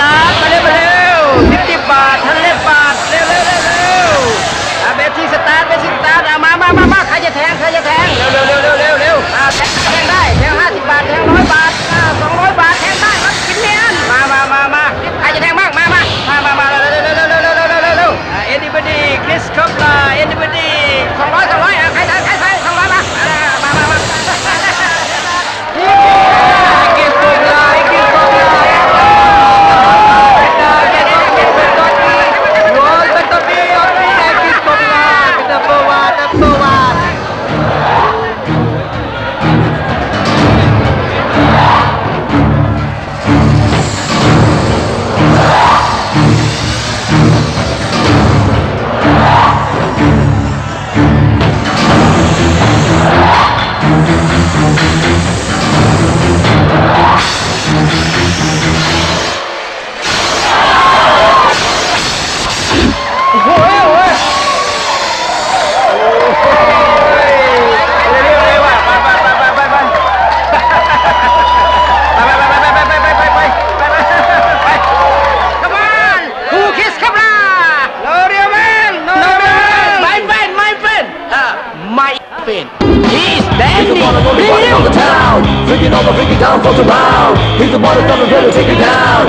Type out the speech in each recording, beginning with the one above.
ตาร์ทมาเร็ว50 บาททันเล็บบาทเร็วเบสที่สตาร์ทมาใครจะแทงเร็วแทงได้แทง50 บาทแทง100 บาท200 บาทแทงได้ครับกินเนียนมาใครจะแทงบ้างมาเร็วanybody Chris Copla anybody 200ใคร200มากินตัวลายFreaking down, folks around. He's the one that's gonna really take you down.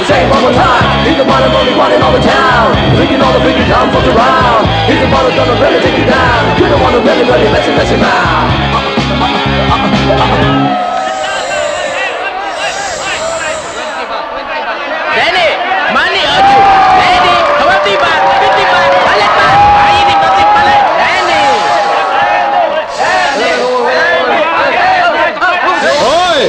Say it one more time. He's the one and only one in all the town. Freaking all the freaking down, folks around. He's the one that's gonna really take you down. You don't wanna really let him out. Danny, money on you. Danny, 20 baht, 50 baht, balik baht. Ini pasti balik. Danny. Oi!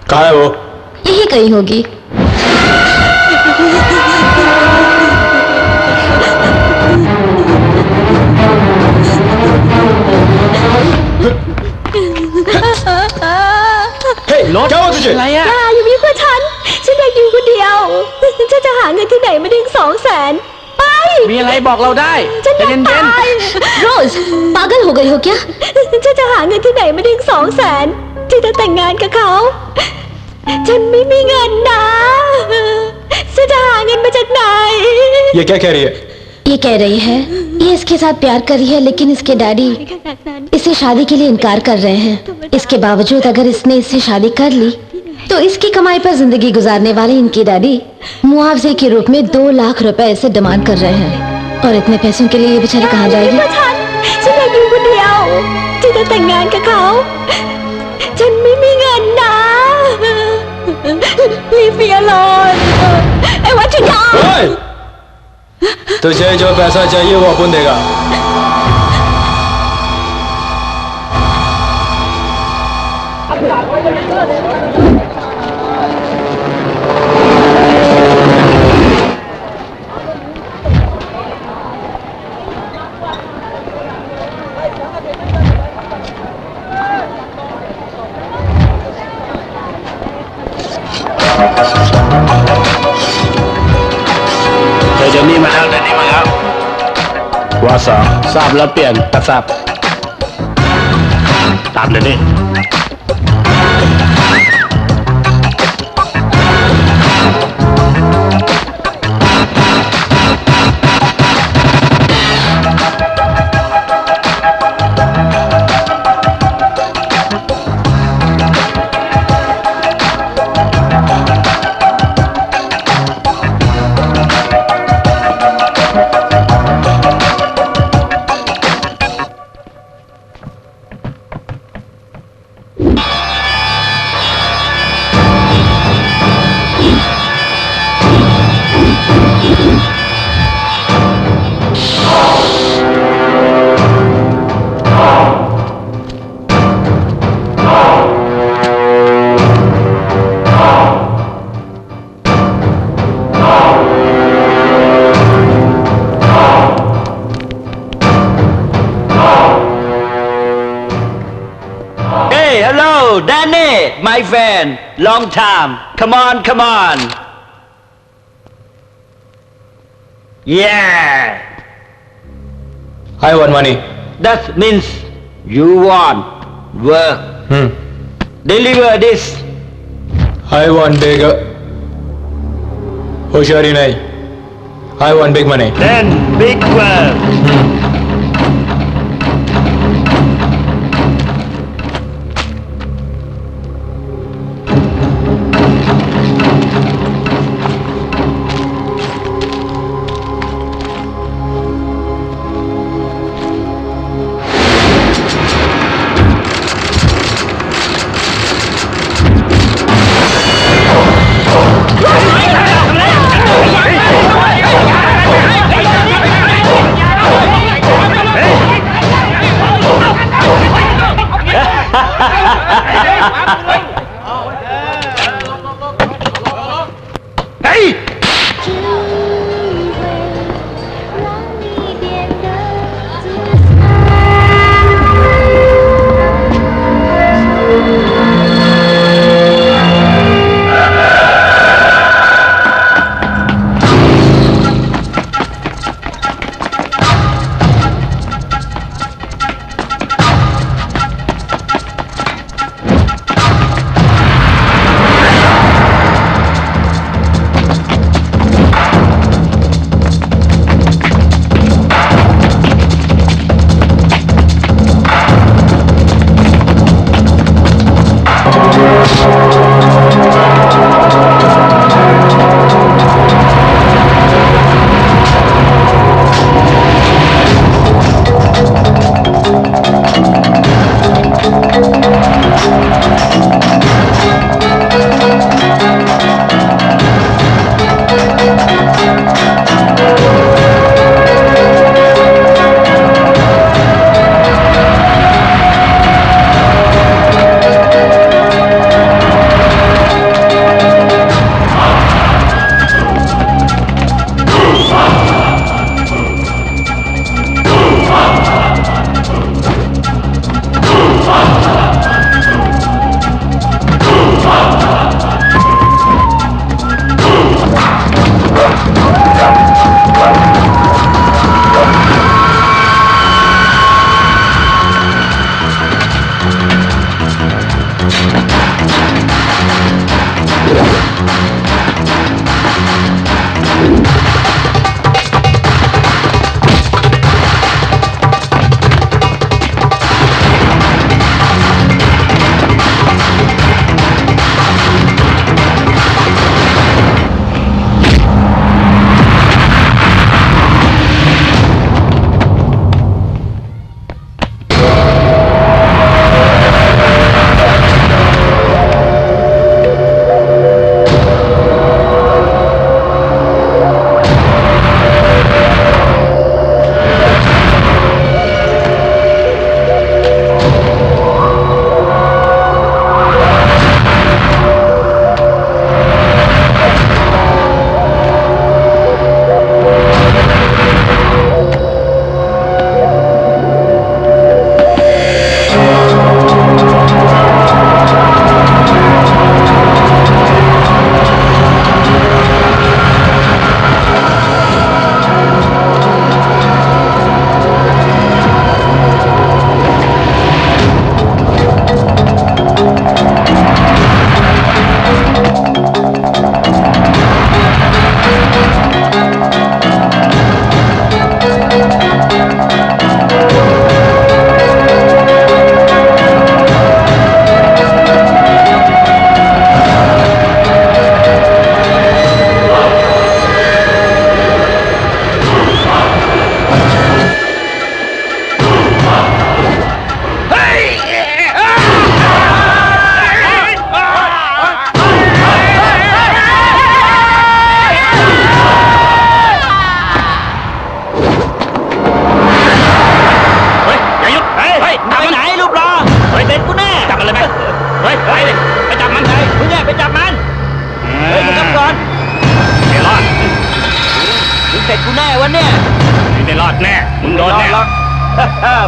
कहाँ है वो? यही कहीं होगी। लौट क्या हुआ तुझे? อยู่มีเพื่อฉันอยากอยู่คนเดียวฉันจะหาเงินที่ไหนมาดึง200,000ไป มีอะไรบอกเราได้ ฉัน ใจ อยาก เย็น ตายโรสपागल हो गई हो क्या ฉันจะหาเงินที่ไหนมาดึง200,000ฉันจะแต่งงานกับเขาฉันไม่มีเงินนะฉันจะหาเงินมาจากไหน ये क्या कह रही है? ये कह रही है ये इसके साथ प्यार कर रही है लेकिन इसके डैडी इसे शादी के लिए इनकार कर रहे हैं। इसके बावजूद अगर इसने इससे शादी कर ली तो इसकी कमाई पर जिंदगी गुजारने वाले इनके डैडी मुआवजे के रूप में 2 लाख रुपए इसे डिमांड कर रहे हैं और इतने पैसों के लिए ये बेचारी कहाँ जाएगी? तुझे जो पैसा चाहिए वो अपन देगा।เดี๋ยวนี้มาแล้วว่าทราบแล้วเปลี่ยนกระซับตามเลยนี่Hello, Danny, my friend. Long time. Come on, come on. Yeah. I want money. That means you want work. Deliver this. I want big. होशियारी नहीं. I want big money. Then big work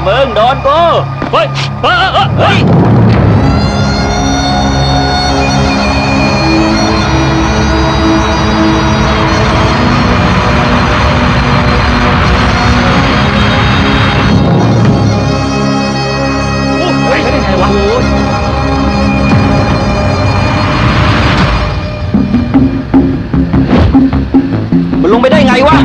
มึงโดนกูเฮ้ยเฮ้ย มันลงไปได้ไงวะ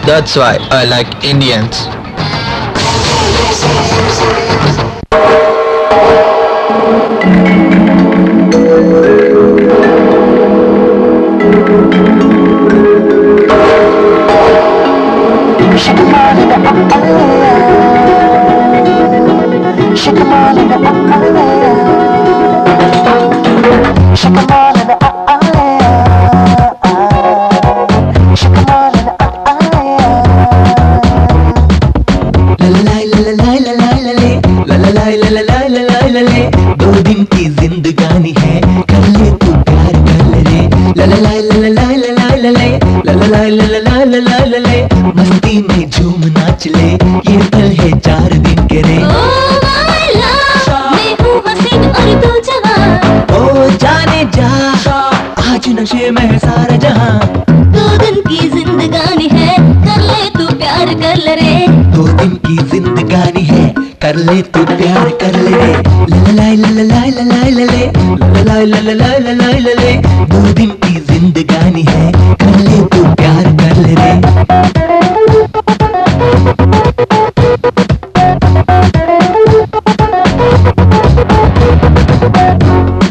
That's why I like Indians. दो दिन की जिंदगानी है कर ले तू प्यार कर ले ला ला ला ला ला ला ला ला ला ला ला ला ला ला ला ला मस्ती में झूम नाच ले ये पल है 4 दिन के रे मैं हूँ हसीन और तू जवान ओ जाने जा आज नशे में है सारा जहां 2 दिन की जिंदगानी है कर ले तू प्यार कर ले रे 2 दिन की जिंदगानी है कर ले तू प्यार कर ले रे ला ला ला ला ला ला ला ला ला ला ला ला ला ला ला 2 दिन की जिंदगानी है कर ले तू प्यार कर ले रे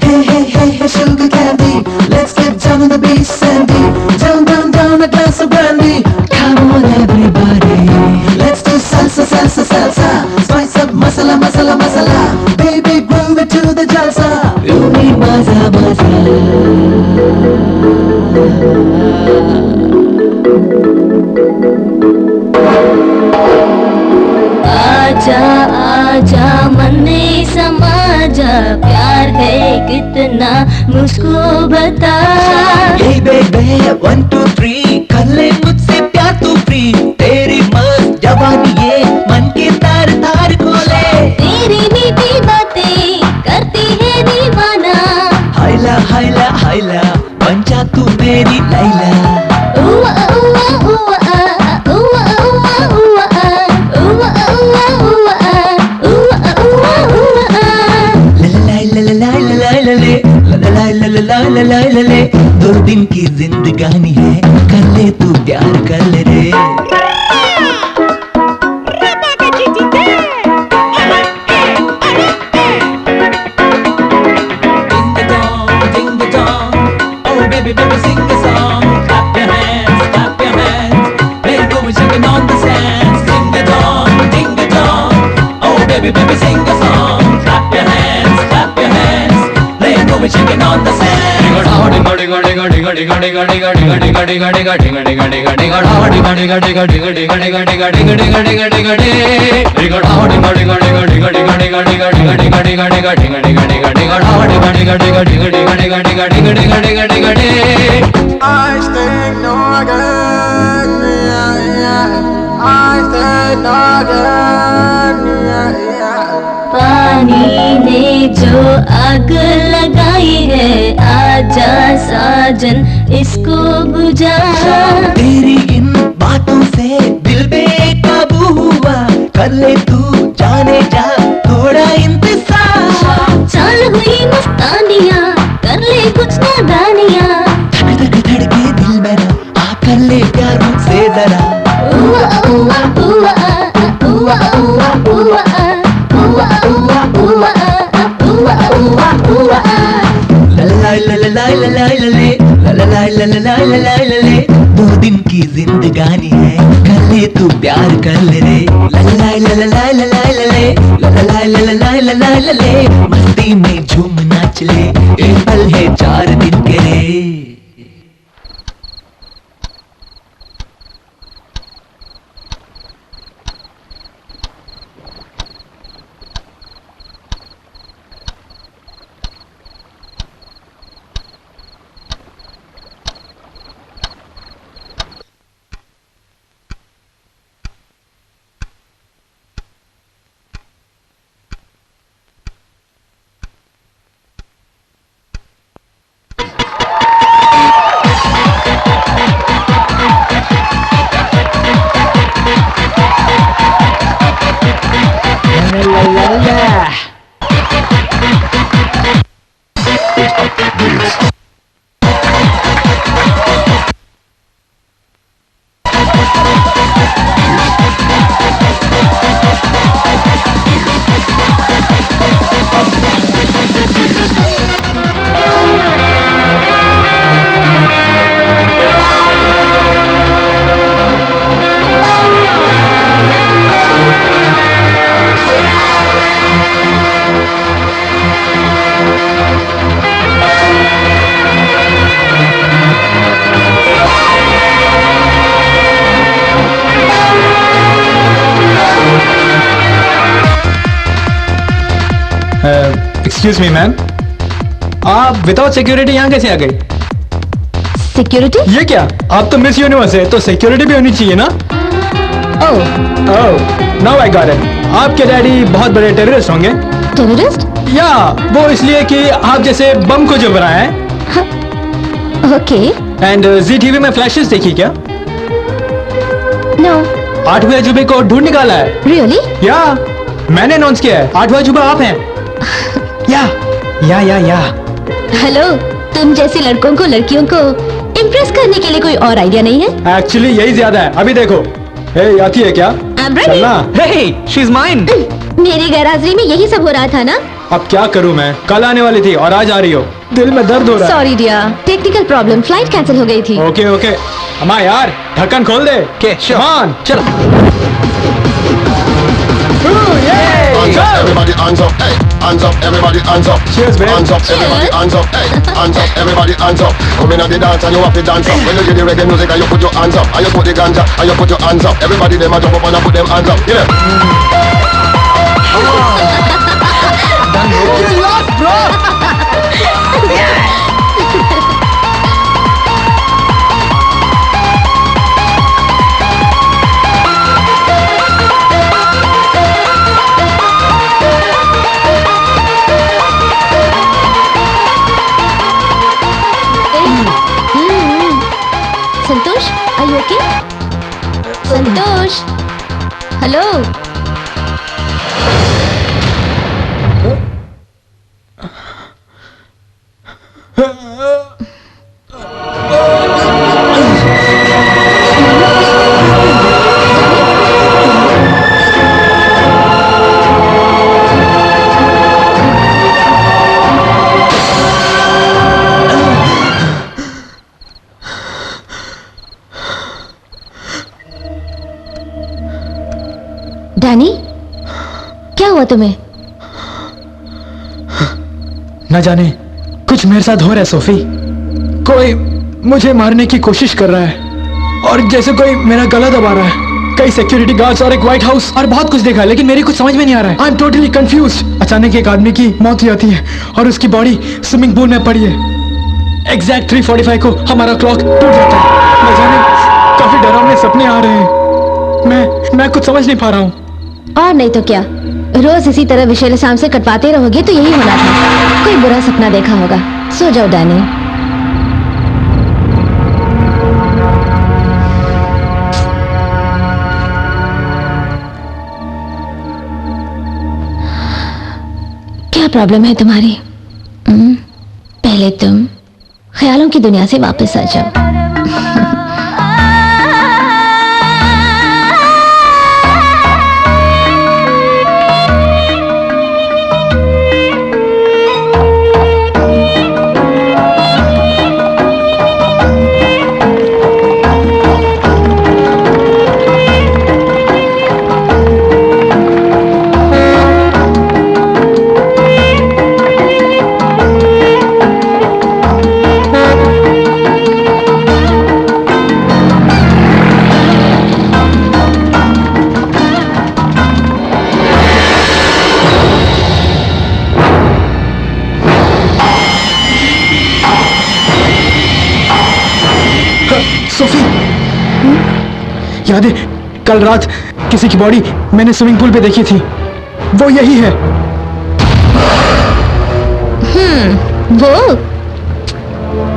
Hey hey hey hey sugar candy let's get down on the beach Sandy down down down a glass of brandy come on everybody let's do salsa salsa salsa spice up masala masala masala baby groove it to the jalsa you need maza maza आजा आजा मन में समा जा प्यार है कितना मुझको बता Hey baby 1 2 3 कर ले मुझसे प्यार तू फ्री तेरी मस्त जवानी ये मन के तार तार खोले तेरी मीठी बातें करती है दीवाना हाइला हाइला हाइला बन जा तू मेरी लैला उवा उवा उवा उवा उवा उवा उवा उवा उवा उवा उवा उवा ला ला ला ला ला ला ला ला ला ला ला ला ला ला 2 दिन की जिंदगानी है कर ले तू प्यार कर ले रे Baby, baby, sing a song. Clap your hands, clap your hands. Let go, we're shaking on the sand. Sing a dong, ding a dong. Oh, baby, baby, sing a song. Clap your hands, clap your hands. Let go, we're shaking on the sand. पानी ने जो आग लगाई है आजा साजन इसको बुझा तेरी इन बातों कर ले तू जाने जा थोड़ा इंतजार। चाल हुई मस्तानिया कर ले कुछ नादानिया। धक धक धड़के दिल मेरा आ कर ले प्यार मुझसे जरा। उआ उआ उआ उआ उआ उआ उआ उआ उआ उआ उआ उआ। ला ला ला ला ला ला ला ले ला ला ला ला ला ला ला ला ले। 2 दिन की जिंदगानी है कर ले तू प्यार कर ले रे। ला ला ला ला ला ला ला ला ले ला ला ला ला ला ला ला ला ले। मस्ती में झूम नाच ले एक पल है 4 दिन के रे। एक्सक्यूज मी मैम, आप विदाउट सिक्योरिटी यहाँ कैसे आ गई? सिक्योरिटी? ये क्या, आप तो मिस यूनिवर्स है तो सिक्योरिटी भी होनी चाहिए ना? ओह नाउ आई गॉट इट। आपके डैडी बहुत बड़े टेररिस्ट होंगे। टेररिस्ट? या वो इसलिए कि आप जैसे बम को जो बनाया है। ओके। एंड जी टीवी में फ्लैशेस देखी क्या? नो। 8वें अजूबे को ढूंढ निकाला है। रियली? या मैंने अनाउंस किया है 8वां अजूबा आप हैं। या हेलो, तुम जैसे लड़कों को लड़कियों को इम्प्रेस करने के लिए कोई और आइडिया नहीं है? एक्चुअली यही ज्यादा है। अभी देखो, हे आती है क्या? I'm ready. चलना। Hey, she's mine. मेरी गैरहाजिरी में यही सब हो रहा था ना? अब क्या करूं मैं, कल आने वाली थी और आज आ रही हो। दिल में दर्द हो रहा है। Sorry dear, technical problem, flight cancel हो गई थी। ओके ओके, अम्मा यार ढक्कन खोल दे। Okay, sure. Come on, चलो। Hands up, everybody hands up, hey, hands up, everybody hands up. Cheers, babe. Hands up, everybody hands up, hey, hands up, everybody hands up. Come in at the dance and you have to dance up. When you hear the reggae music and you put your hands up, and you put the ganja and you put your hands up. Everybody them a jump up and a put them hands up. Yeah. You lost, bro. Santosh, are you okay? Santosh, hello. Danny, क्या हुआ तुम्हें? न जाने कुछ मेरे साथ हो रहा है सोफी। कोई मुझे मारने की कोशिश कर रहा है और जैसे कोई मेरा गला दबा रहा है। कई सिक्योरिटी गार्ड्स और एक व्हाइट हाउस और बहुत कुछ देखा, लेकिन मेरी कुछ समझ में नहीं आ रहा है। I am totally confuse. अचानक एक आदमी की मौत हो जाती है और उसकी बॉडी स्विमिंग पूल में पड़ी है। एग्जैक्ट 3:45 को हमारा क्लॉक टूट जाता है। न जाने काफी डरावने सपने आ रहे हैं। मैं कुछ समझ नहीं पा रहा हूँ। और नहीं तो क्या, रोज इसी तरह विषैले शाम से कटवाते रहोगे तो यही होना था। कोई बुरा सपना देखा होगा। सो जाओ डैनी। क्या प्रॉब्लम है तुम्हारी? पहले तुम ख्यालों की दुनिया से वापस आ जाओ। सोफी, याद है कल रात किसी की बॉडी मैंने स्विमिंग पूल पे देखी थी, वो यही है।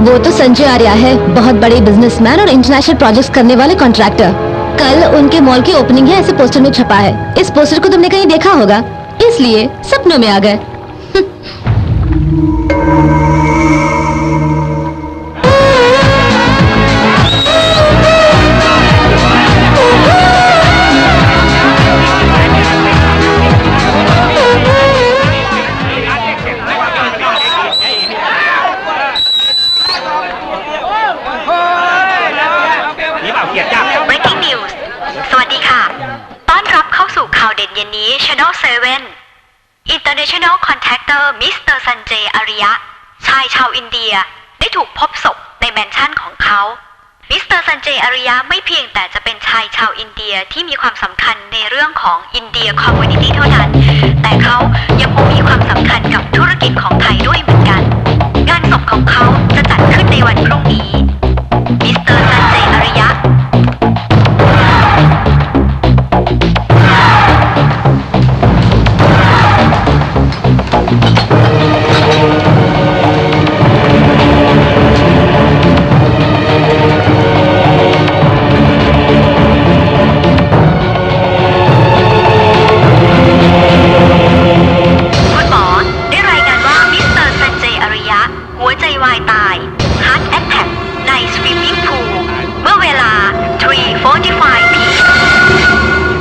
वो तो संजय आर्या है, बहुत बड़े बिजनेसमैन और इंटरनेशनल प्रोजेक्ट्स करने वाले कॉन्ट्रैक्टर। कल उनके मॉल की ओपनिंग है, ऐसे पोस्टर में छपा है। इस पोस्टर को तुमने कहीं देखा होगा, इसलिए सपनों में आ गए। Breaking News สวัสดีค่ะ ต้อนรับเข้าสู่ข่าวเด่นเย็นนี้ Channel 7 International Contractor มิสเตอร์ซันเจย์อาริยะ ชายชาวอินเดียได้ถูกพบศพในแมนชั่นของเขามิสเตอร์ซันเจย์อาริยะไม่เพียงแต่จะเป็นชายชาวอินเดียที่มีความสำคัญในเรื่องของอินเดียคอมมูนิตี้เท่านั้นแต่เขายังคงมีความสำคัญกับธุรกิจของไทยด้วยเหมือนกันงานศพของเขาจะจัดขึ้นในวันพรุ่งนี้มิสเตอร์ซันเจย์อาริยะ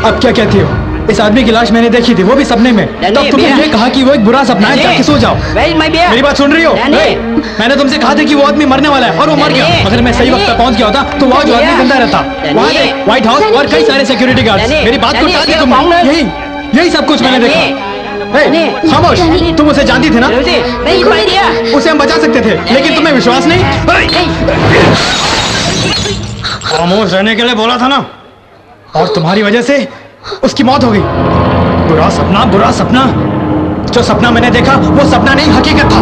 अब क्या कहती हो? इस आदमी की लाश मैंने देखी थी, वो भी सपने में। तब तुमने ये कहा कि वो एक बुरा सपना है, जाके सो जाओ। मेरी बात सुन रही हो? मैंने तुमसे कहा था कि वो आदमी मरने वाला है और वो मर गया। अगर मैं सही वक्त पर पहुंच गया होता तो वहाँ जो आदमी जिंदा रहता। वहाँ देख, व्हाइट हाउस और कई सारे सिक्योरिटी गार्ड्स। मेरी बात को टाल दी तुम। यही सब कुछ मैंने देखा। खामोश, तुम उसे जानती थी ना? उसे हम बचा सकते थे, लेकिन तुम्हें विश्वास नहीं। खामोश रहने के लिए बोला था ना, और तुम्हारी वजह से उसकी मौत हो गई। बुरा सपना। जो सपना मैंने देखा वो सपना नहीं, हकीकत था।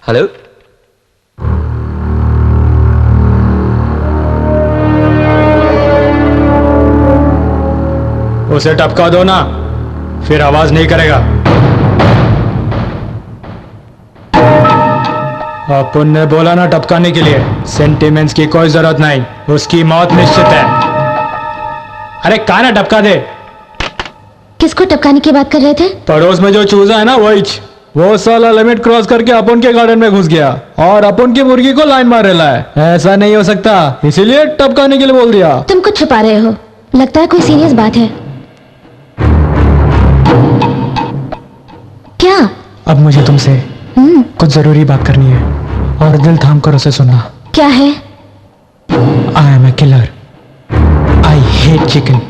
हेलो उसे टपका दो ना, फिर आवाज नहीं करेगा। अपुन ने बोला ना टपकाने के लिए। सेंटिमेंट्स की कोई जरूरत नहीं, उसकी मौत निश्चित है। अरे कहा ना टपका दे। किसको टपकाने की बात कर रहे थे? पड़ोस में जो चूजा है ना, वही। वो साला लिमिट क्रॉस करके अपन के गार्डन में घुस गया और अपन की मुर्गी को लाइन मार रहा है। ऐसा नहीं हो सकता, इसीलिए टपकाने के लिए बोल दिया। तुम कुछ छुपा रहे हो, लगता है कोई सीरियस बात है। क्या? अब मुझे तुमसे कुछ जरूरी बात करनी है और दिल थाम कर उसे सुनना। क्या है? I am a killer. I hate chicken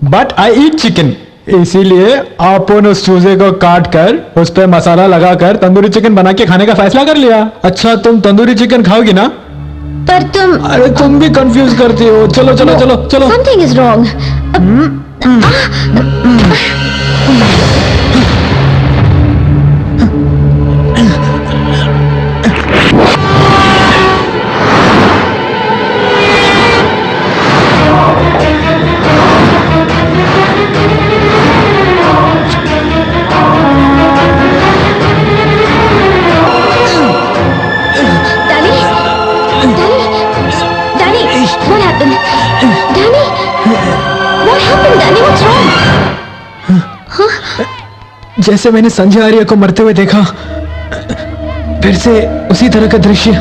but I eat chicken. इसीलिए अपन उस चूजे को काट कर उस पर मसाला लगाकर तंदूरी चिकन बना के खाने का फैसला कर लिया। अच्छा, तुम तंदूरी चिकन खाओगी ना? पर तुम... अरे तुम भी कंफ्यूज करती हो। चलो चलो चलो चलो। Something is wrong. जैसे मैंने संजय आर्य को मरते हुए देखा, फिर से उसी तरह का दृश्य,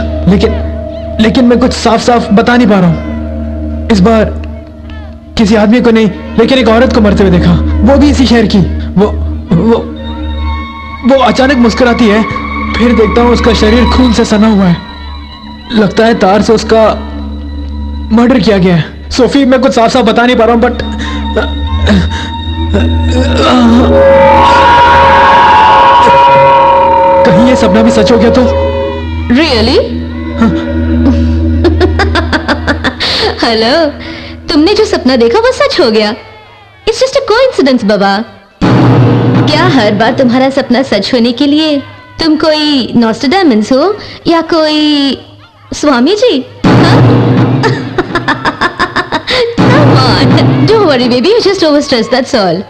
लेकिन मैं कुछ साफ साफ बता नहीं पा रहा हूं। इस बार किसी आदमी को नहीं, लेकिन एक औरत को मरते हुए देखा, वो भी इसी शहर की। वो अचानक मुस्कुराती है, फिर देखता हूं उसका शरीर खून से सना हुआ है। लगता है तार से उसका मर्डर किया गया है। सोफी, मैं कुछ साफ साफ बता नहीं पा रहा हूं, बट कहीं ये सपना भी सच हो गया तो? रियली? हेलो, तुमने जो सपना देखा वो सच हो गया। इट्स जस्ट अ कोइंसिडेंस बाबा। क्या हर बार तुम्हारा सपना सच होने के लिए तुम कोई नॉस्ट्रैडामस हो या कोई Swami ji? Come on, don't worry baby, you just overstressed, that's all.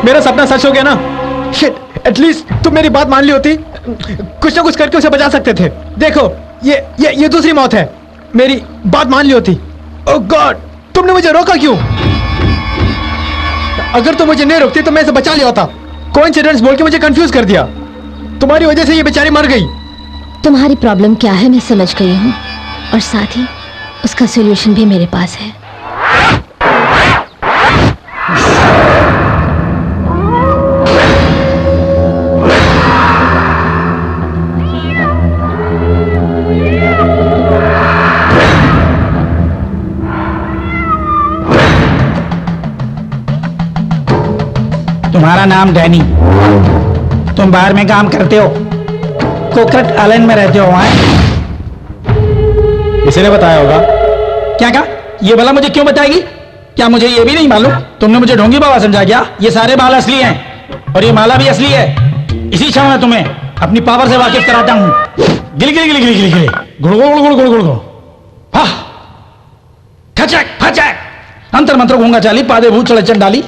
मेरा सपना सच हो गया ना। शिट, एटलीस्ट तुम मेरी बात मान ली होती, कुछ ना कुछ करके उसे बचा सकते थे। देखो, ये दूसरी मौत है। मेरी बात मान ली होती। ओह गॉड, तुमने मुझे रोका क्यों? अगर तुम मुझे नहीं रोकती तो मैं इसे बचा लिया होता। कोइंसिडेंस बोल के मुझे कंफ्यूज कर दिया। तुम्हारी वजह से ये बेचारी मर गई। तुम्हारी प्रॉब्लम क्या है मैं समझ गई हूँ, और साथ ही उसका सॉल्यूशन भी मेरे पास है। तुम्हारा नाम डैनी, तुम बाहर में काम करते हो, कोकरेट आइलैंड में रहते हो। वहां इसे ने बताया होगा। क्या कहा? ये भला मुझे क्यों बताएगी? क्या मुझे ये भी नहीं मालूम? तुमने मुझे ढोंगी बाबा समझा क्या? ये सारे बाल असली हैं और ये माला भी असली है। इसी क्षण मैं तुम्हें अपनी पावर से वाकिफ कराता हूं। गिल गिल गिल गिल गिल गिल गुड़ गुड़ गुड़ गुड़ गुड़ गुड़ फचक फचक अंतर मंत्र घूंगा चाली पादे भूत चढ़ डाली।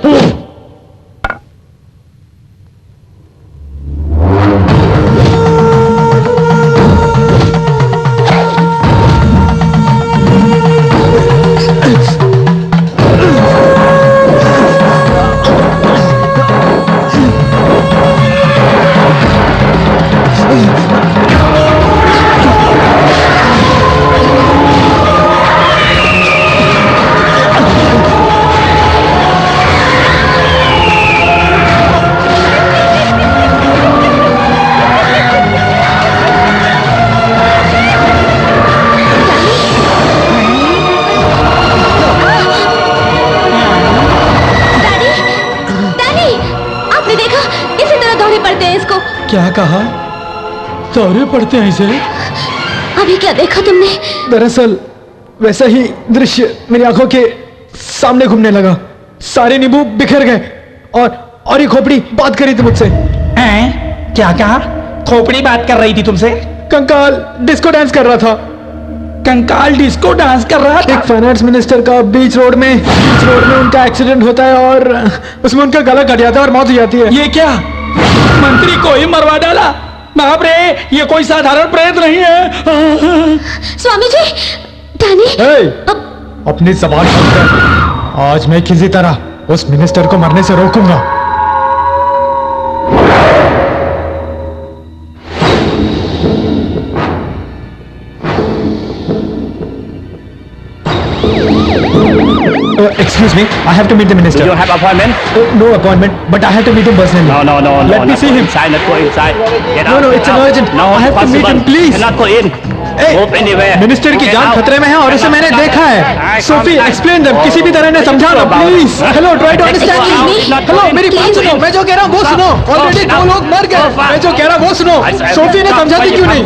क्या कहा? दौरे पड़ते हैं इसे? अभी क्या देखा तुमने? दरअसल वैसा ही दृश्य मेरी आंखों के सामने घूमने लगा। सारे नींबू बिखर गए और ये खोपड़ी बात करी थी मुझसे। हैं? क्या कहा? खोपड़ी बात कर रही थी तुमसे? कंकाल डिस्को डांस कर रहा था। कंकाल डिस्को डांस कर रहा था? एक फाइनेंस मिनिस्टर का बीच रोड में उनका एक्सीडेंट होता है और उसमें उनका गला कट जाता है और मौत हो जाती है। ये क्या, मंत्री को ही मरवा डाला? बाप रे, ये कोई साधारण प्रेत नहीं है। स्वामी जी, डैनी। अपनी जबान बंद कर। आज मैं किसी तरह उस मिनिस्टर को मरने से रोकूंगा। Excuse me, I have to meet the minister. Do you have appointment? No appointment, but I have to meet him personally. No. Let me see him. Inside, not go inside. Get out. No, it's an urgent. No, I have to meet him, please. Cannot go in. Move anywhere. Minister की Get जान out. खतरे में है और उसे मैंने देखा है। सोफी, एक्सप्लेन देम, किसी भी तरह ने समझाना please. Hello, try to understand me. Hello, मेरी बात सुनो, मैं जो कह रहा हूँ वो सुनो। ऑलरेडी 2 लोग मर गए, मैं जो कह रहा हूँ वो सुनो। सोफी ने समझाती क्यों नहीं?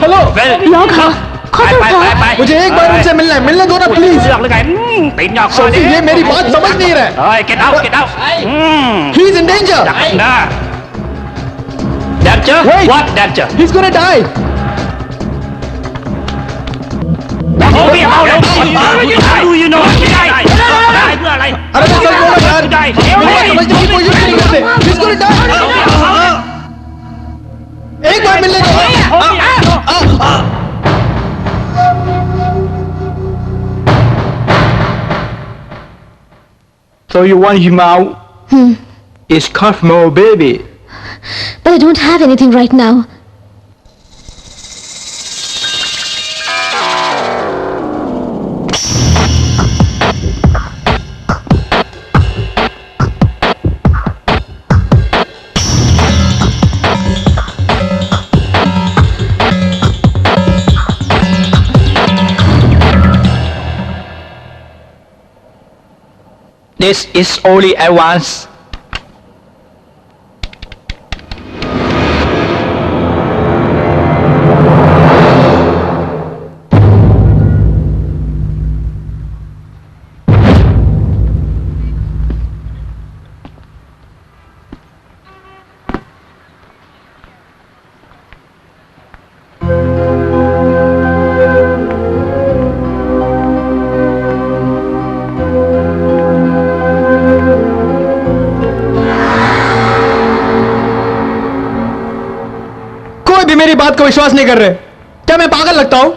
हेलो, मुझे एक बार उनसे मिलना है, मिलने दो ना प्लीज। सोफी, ये मेरी बात समझ नहीं रहा है। Get out. He is in danger. Danger? Wait. What danger? He's gonna die. How do you know? अरे मैं सच बोल रहा हूँ यार, मेरी बात समझने की कोशिश नहीं करते। He's gonna die. एक बार मिलने दो। So you want him out? It's Cosmo, baby. But I don't have anything right now. This is only advance. मेरी बात को विश्वास नहीं कर रहे। क्या मैं पागल लगता हूं?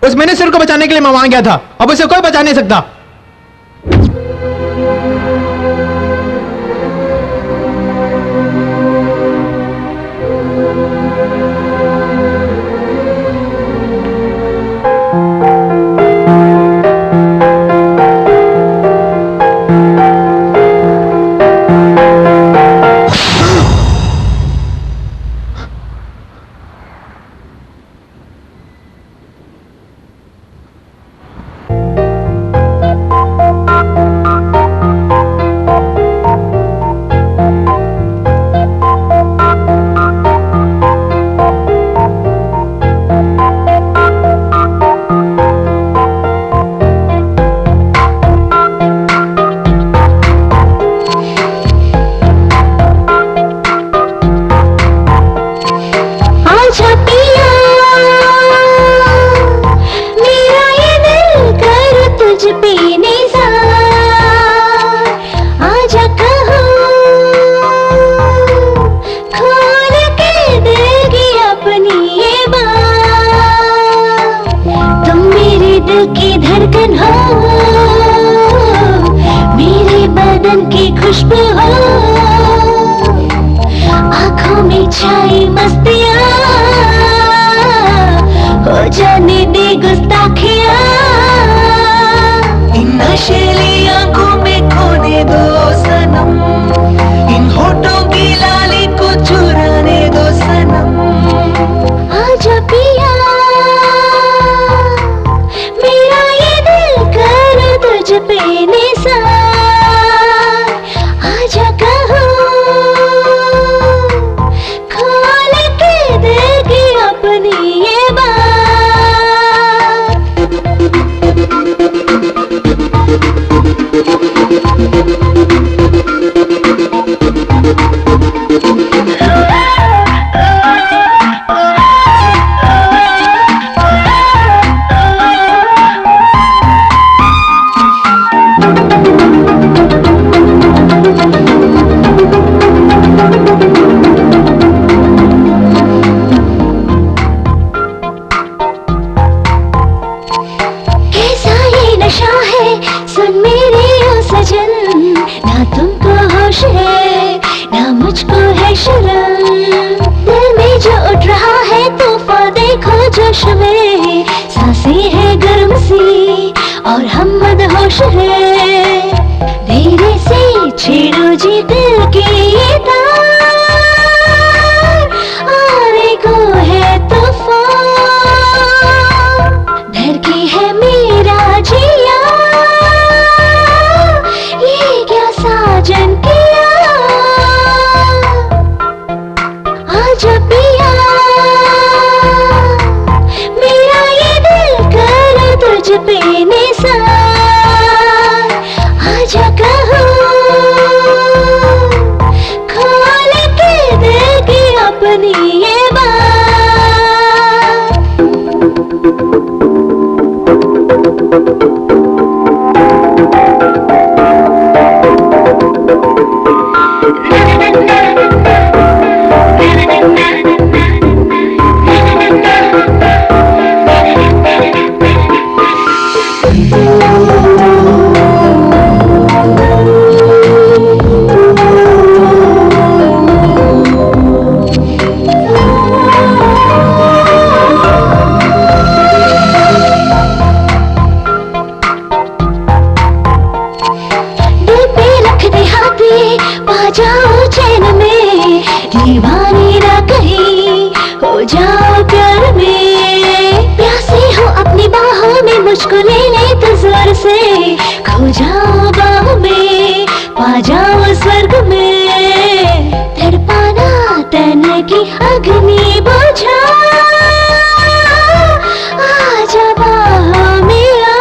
उस मिनिस्टर को बचाने के लिए मैं वहां गया था, अब उसे कोई बचा नहीं सकता। होश में, सांसें है गर्म सी और हम मदहोश है। धीरे से छेड़ो जी दिल की ये तार, आने को है तूफान। धड़की है मेरा जिया, ये क्या साजन किया। आजा पिया, मेरा ये दिल कर तुझ पे निसार। आजा कहूँ खोल के देगी अपनी ये बात। दीवानी ना कहीं हो जाओ प्यार में। प्यासी हो अपनी बाहों में, मुझको ले ले तो जोर से। खो जाओ बाहों में, पा जाओ स्वर्ग में। तड़पाना तन की अग्नि बुझा, आजा बाहों में आ।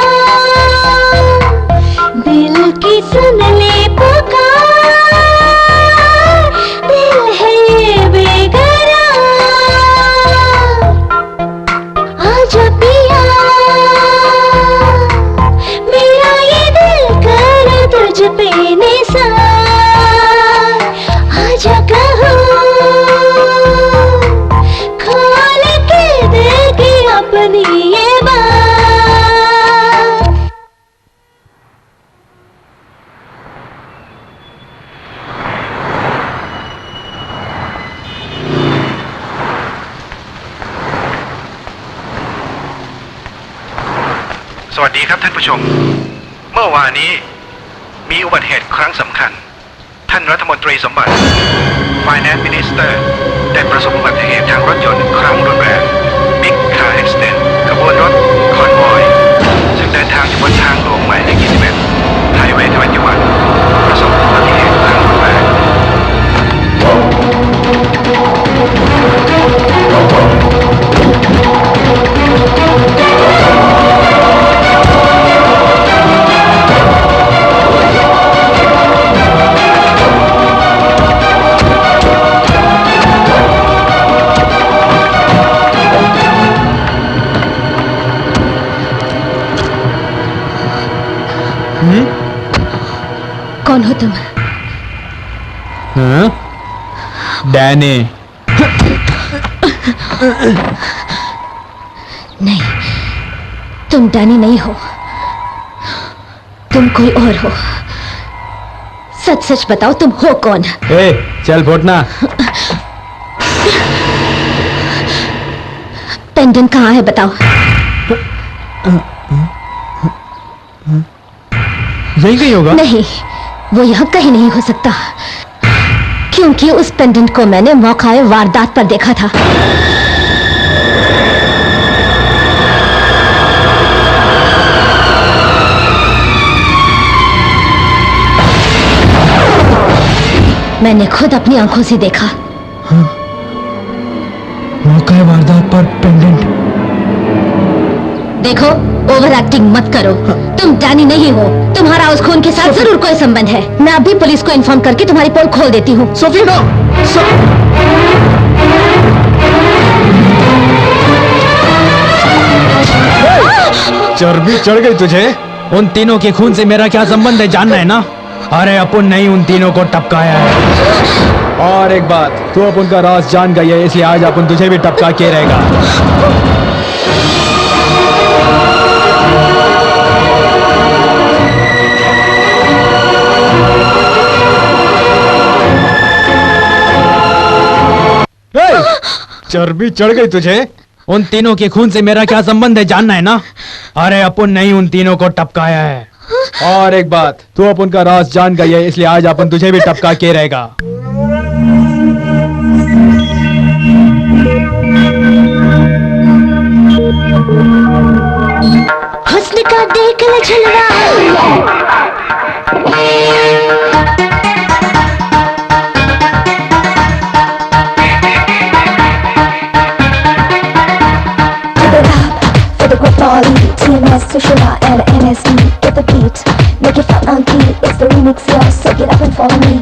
दिल की सुन ले पुकार,สวัสดีครับท่านผู้ชมเมื่อวานนี้มีอุบัติเหตุครั้งสำคัญท่านรัฐมนตรีสมบัติ Finance Minister ได้ประสบอุบัติเหตุทางรถยนต์ครั้งรุนแรง Big Car Accident ขบวนรถคอนวอยซึ่งเดินทางอยู่บนทางหลวงหมายเลข 21 Highway 21 ประสบอุบัติเหตุครั้งรุนแรง कौन हो तुम? हाँ? डैनी। नहीं, तुम डैनी नहीं हो, तुम कोई और हो। सच सच बताओ तुम हो कौन? ए, चल फुटना। पेंडेंट कहाँ है बताओ। यही कहीं होगा? नहीं, वो यहाँ कहीं नहीं हो सकता, क्योंकि उस पेंडेंट को मैंने मौकाए वारदात पर देखा था। मैंने खुद अपनी आंखों से देखा। हाँ? मौकाए वारदात पर पेंडेंट। देखो, ओवर एक्टिंग मत करो। तुम डैनी नहीं हो, तुम्हारा उस खून के साथ जरूर कोई संबंध है। मैं अभी पुलिस को इन्फॉर्म करके तुम्हारी पोल खोल देती हूँ। Sophie no! चर्बी चढ़ गई तुझे? उन तीनों के खून से मेरा क्या संबंध है जानना है ना? अरे अपन नहीं उन तीनों को टपकाया है। और एक बात, तू अपन का राज जान गई है, इसलिए आज अपन तुझे भी टपका के रहेगा। चर्बी चढ़ गई तुझे? उन तीनों के खून से मेरा क्या संबंध है जानना है ना? अरे अपन नहीं उन तीनों को टपकाया है। और एक बात, तू अपन का राज जान गई है, इसलिए आज अपन तुझे भी टपका के रहेगा। हुस्न का देख ले जलवा, TMS to Shiva and NSD. Get the beat, make it funky. It's the remix, yeah, so get up and follow me.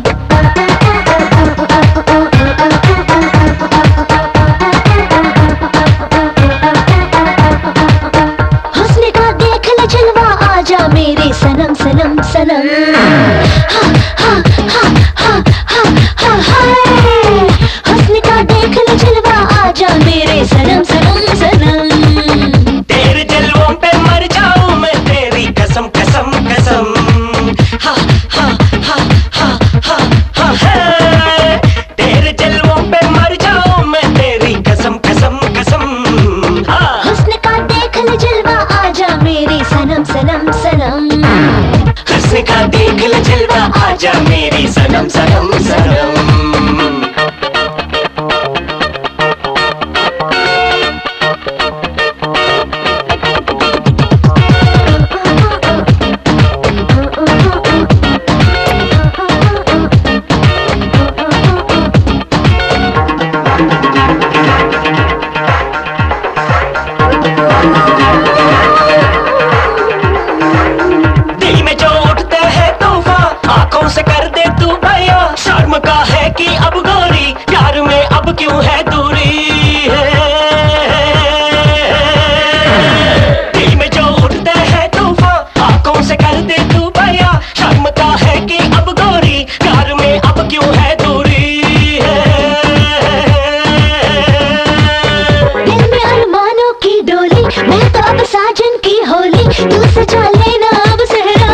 हुस्न का देख ले जलवा, आजा मेरे सनम सनम सनम। हा हा हा हा हा हा हाय। हुस्न का देख ले जलवा, आजा मेरे सनम सनम सनम। तेरे जलवों पे मर जाऊं मैं, तेरी कसम कसम कसम। हा हा हा हा हा हा है। तेरे जलवों पे मर जाऊं मैं, तेरी कसम कसम कसम। हुस्न का देख ले जलवा, आजा मेरी सनम सनम सनम। हुस्न का देख ले जलवा, आजा मेरी सनम सनम सनम। दिल में जो उठते हैं तूफान, आंखों से कर दे तू भैया। शर्म का है कि अब गोरी, प्यार में अब क्यों है दूरी दिल में जो उठते हैं तूफान, आंखों से कर दे तू भैया। शर्म का है कि अब गोरी, प्यार में अब क्यों है दूरी दिल में अरमानों की डोली, मैं तो अब साजन की होली। तू सजा लेना अब सहरा,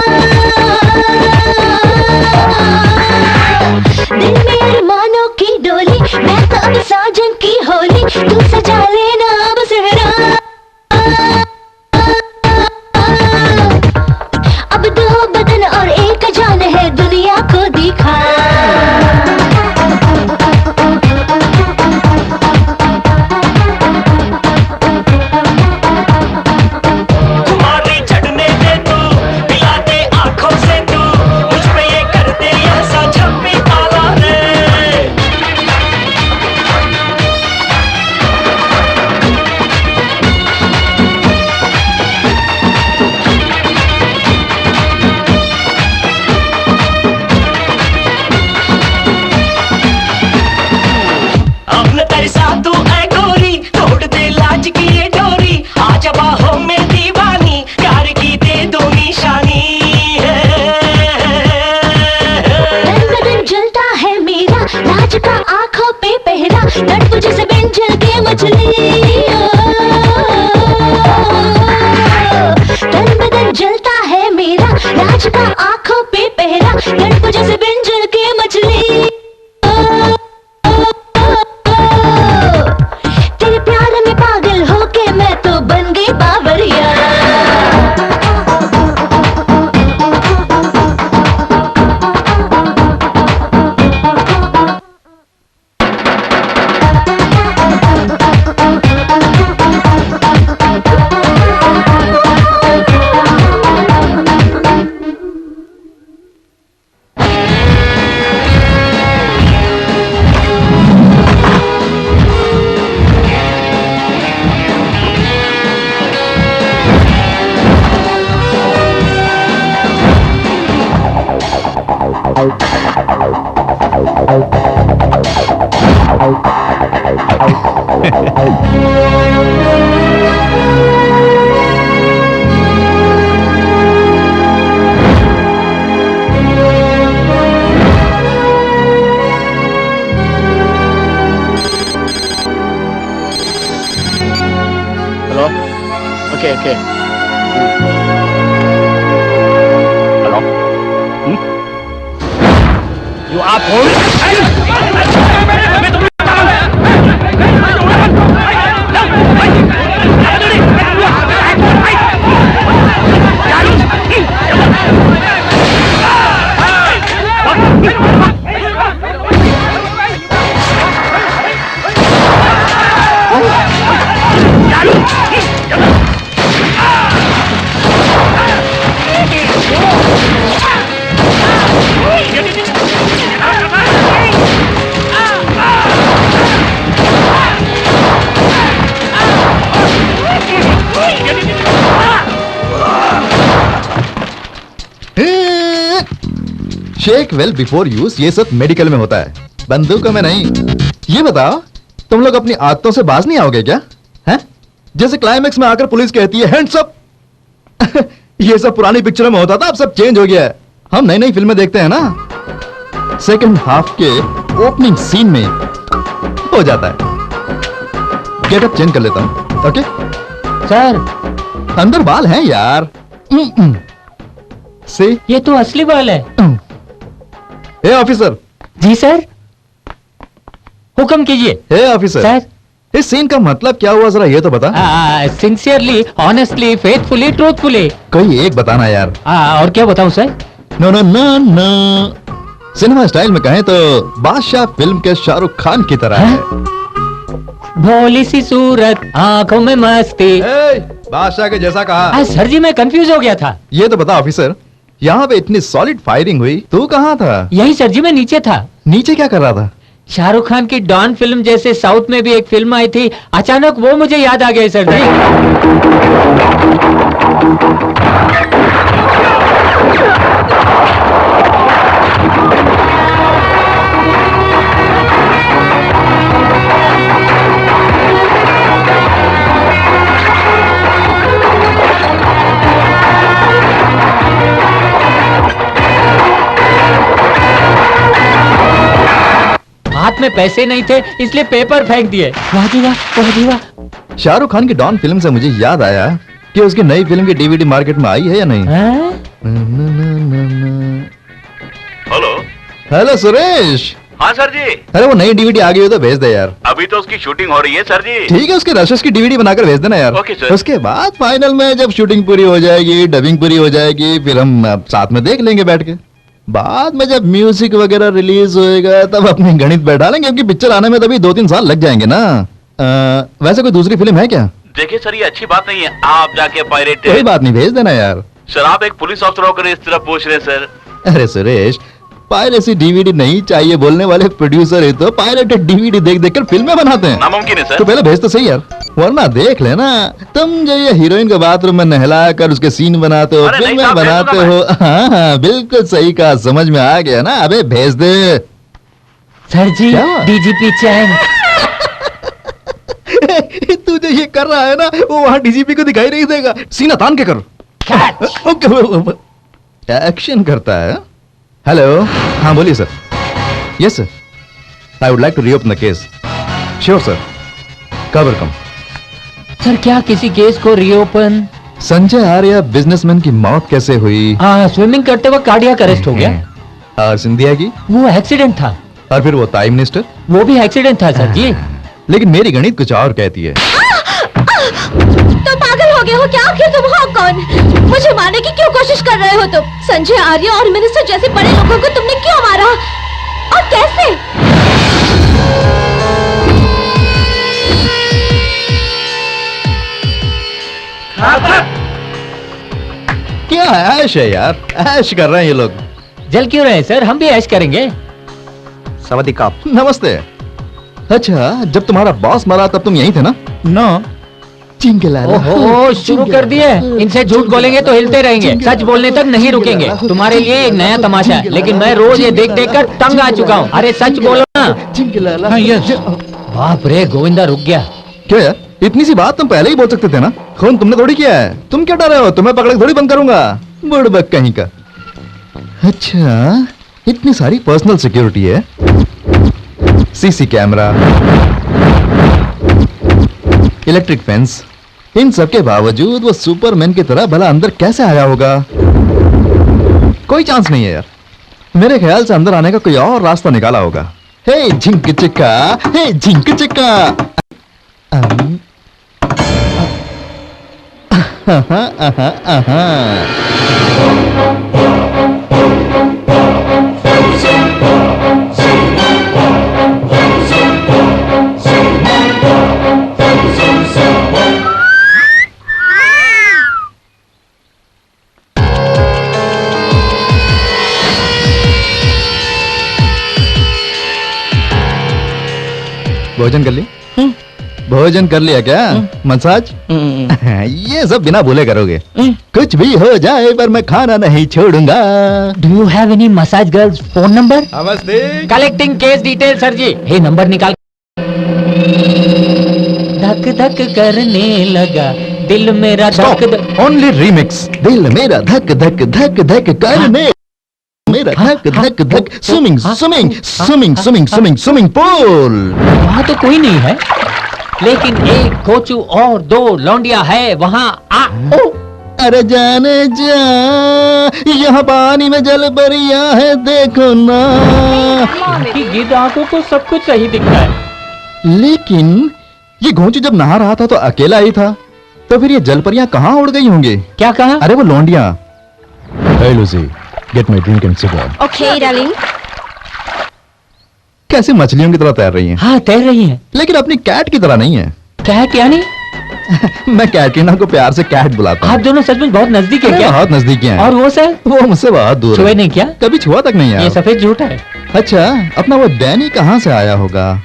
दिल में अरमानों की डोली, मैं तो अब साजन की होली। तू सजा लेना अब सहरा। अब दो बदन और एक जान है, दुनिया को दिखा। तुम्हारी चढ़ने दे तू, पिला दे आंखों से तू, मुझ पे ये कर दे ऐसा छप्पी ताला रे। अब न तरसा तू ऐ गोरी, तोड़ दे लाज की ये डोरी। आजा बाहों में दीवानी, प्यार की दे दो निशानी तन बदन जलता है मेरा, लाज का आंखों पे पहरा। तड़प जैसे बिन जल के मछली, तन बदन जलता है मेरा, लाज का आंखों पे पहरा। तड़प जैसे बिन जल के मछली। तेरे प्यार में पागल होके मैं तो बन गई बावरिया। Hello? Okay, okay. Hello? You are police? Shake well before use, ये सब मेडिकल में होता है, बंदूकों में नहीं। ये बताओ, तुम लोग अपनी आदतों से बाज नहीं आओगे क्या? हैं? जैसे क्लाइमेक्स में आकर पुलिस कहती है हैंड्स अप। ये सब पुरानी पिक्चरों में होता था, अब सब चेंज हो गया है। हम नई नई फिल्में देखते हैं ना, सेकंड हाफ के ओपनिंग सीन में हो जाता है। गेटअप चेंज कर लेता हूं, ओके? सर अंदर बाल हैं यार। से ये तो असली बाल है। हे ऑफिसर। जी सर, हुक्म कीजिए। हे ऑफिसर सर, इस सीन का मतलब क्या हुआ, जरा ये तो बता। Sincerely, honestly, faithfully, truthfully. कोई एक बताना यार। और क्या बताऊं sir? No no no no, cinema style में कहें तो बादशाह फिल्म के शाहरुख खान की तरह है। भोली सी सूरत, आंखों में मस्ती। बादशाह के जैसा कहा। सर जी मैं कंफ्यूज हो गया था। ये तो बता ऑफिसर, यहाँ पे इतनी सॉलिड फायरिंग हुई, तू कहाँ था? यही सर जी, मैं नीचे था। नीचे क्या कर रहा था? शाहरुख खान की डॉन फिल्म जैसे साउथ में भी एक फिल्म आई थी, अचानक वो मुझे याद आ गई सर जी। हाथ में पैसे नहीं थे इसलिए पेपर फेंक दिए। वाह जी वाह, वाह जी वाह। शाहरुख खान की डॉन फिल्म से मुझे याद आया कि उसकी नई फिल्म की डीवीडी मार्केट में आई है या नहीं? हेलो। हेलो सुरेश। हाँ सर जी। अरे वो नई डीवीडी आ गई हो तो भेज दे यार। अभी तो उसकी शूटिंग हो रही है सर जी। ठीक है, उसके रशेस की डीवीडी बनाकर भेज देना यार। Okay sir. उसके बाद फाइनल में जब शूटिंग पूरी हो जाएगी, डबिंग पूरी हो जाएगी, फिर हम साथ में देख लेंगे बैठ के। बाद में जब म्यूजिक वगैरह रिलीज होएगा तब अपनी गणित बैठा लेंगे, क्योंकि पिक्चर आने में तभी 2-3 साल लग जाएंगे ना। वैसे कोई दूसरी फिल्म है क्या? देखिए सर, ये अच्छी बात नहीं है आप जाके पायरेट। कोई बात नहीं, भेज देना यार। सर आप एक पुलिस ऑफिसर होकर इस तरह पूछ रहे हैं सर। अरे सुरेश, पायरेसी डीवीडी नहीं चाहिए बोलने वाले प्रोड्यूसर है तो पायरेटेड डीवीडी देख देख कर फिल्में बनाते हैं। नामुमकिन है सर। तो पहले भेज तो सही यार, वरना देख लेना तुम जो ये हीरोइन को बाथरूम में नहला कर उसके सीन बनाते हो, फिल्में बनाते हो। हाँ हाँ बिल्कुल सही कहा, समझ में आ गया ना। अबे भेज दे। सर जी डीजीपी चैन। तू जो ये कर रहा है ना, वो वहां डीजीपी को दिखाई नहीं देगा। सीना तान के कर। एक्शन करता है। हेलो, हाँ बोलिए sir. Yes sir, I would like to reopen the case. Sure sir, कब कम। सर क्या किसी केस को रीओपन? संजय आर्या बिजनेसमैन की मौत कैसे हुई? स्विमिंग करते वक्त कार्डियक अरेस्ट हो गया। और सिंधिया की? वो एक्सीडेंट था। और फिर वो ताई मिनिस्टर? वो भी एक्सीडेंट था सर जी। लेकिन मेरी गणित कुछ और कहती है। तुम पागल हो गए हो क्या? आखिर तुम हो कौन? मुझे मारने की क्यों कोशिश कर रहे हो तुम? संजय आर्य और मिनिस्टर जैसे बड़े लोगों को तुमने क्यों मारा और कैसे? क्या ऐश है यार, ऐश कर रहे हैं ये लोग। जल क्यों रहे सर, हम भी ऐश करेंगे। सवादिका। नमस्ते। अच्छा, जब तुम्हारा बॉस मरा तब तुम यहीं थे ना? नो। ओहो, शुरू कर दिए। इनसे झूठ बोलेंगे तो हिलते रहेंगे, सच बोलने तक नहीं रुकेंगे। तुम्हारे लिए एक नया तमाशा है, लेकिन मैं रोज ये देख देख कर तंग आ चुका हूँ। अरे सच बोलो ना। हाँ, यस। बाप रे, गोविंदा रुक गया। क्या यार, इतनी सी बात तुम पहले ही बोल सकते थे ना। खून तुमने थोड़ी किया है, तुम क्या डर रहे हो? तुम्हें पकड़ के थोड़ी बंद करूंगा, बुड़बक कहीं का। अच्छा, इतनी सारी पर्सनल सिक्योरिटी है, सीसी कैमरा, इलेक्ट्रिक फेंस, इन सब के बावजूद वो सुपरमैन की तरह भला अंदर कैसे आया होगा? कोई चांस नहीं है यार। मेरे ख्याल से अंदर आने का कोई और रास्ता निकाला होगा। हे झिंक चिक्का, हे झिंक चिक्का। भोजन कर ली? भोजन कर लिया क्या? मसाज? ये सब बिना भूले करोगे। कुछ भी हो जाए पर मैं खाना नहीं छोड़ूंगा। Do you have any massage girls phone number? नमस्ते। कलेक्टिंग केस डिटेल सर जी। हे नंबर निकाल। धक धक करने लगा दिल मेरा धक धक। Only remix. दिल मेरा धक धक धक धक करने मेरा धक धक धक। Swimming swimming swimming swimming swimming swimming pool. वहाँ तो कोई नहीं है, लेकिन एक कोचू और 2 लौंडिया है वहाँ। अरे जाने जा, यहाँ पानी में जल भरिया है देखो ना। इनकी गिद्ध आंखों को सब कुछ सही दिखता है, लेकिन ये घोंचू जब नहा रहा था तो अकेला ही था, तो फिर ये जलपरियां कहाँ उड़ गई होंगी? क्या कहा? अरे वो लौंडिया। Hey Lucy, get my drink and cigar. Okay, darling. कैसे मछलियों की तरह तैर रही हैं? हाँ तैर रही हैं, लेकिन अपनी कैट की तरह नहीं है। कैट यानी? मैं कैटरीना को प्यार से कैट बुलाता हूँ। आप दोनों सच में बहुत नजदीक है क्या? बहुत नजदीकी हैं। और वो सर? वो मुझसे बहुत दूर छुए है। नहीं क्या? कभी छुआ तक नहीं है। ये सफेद झूठा है। अच्छा, अपना वो डैनी कहाँ से आया होगा?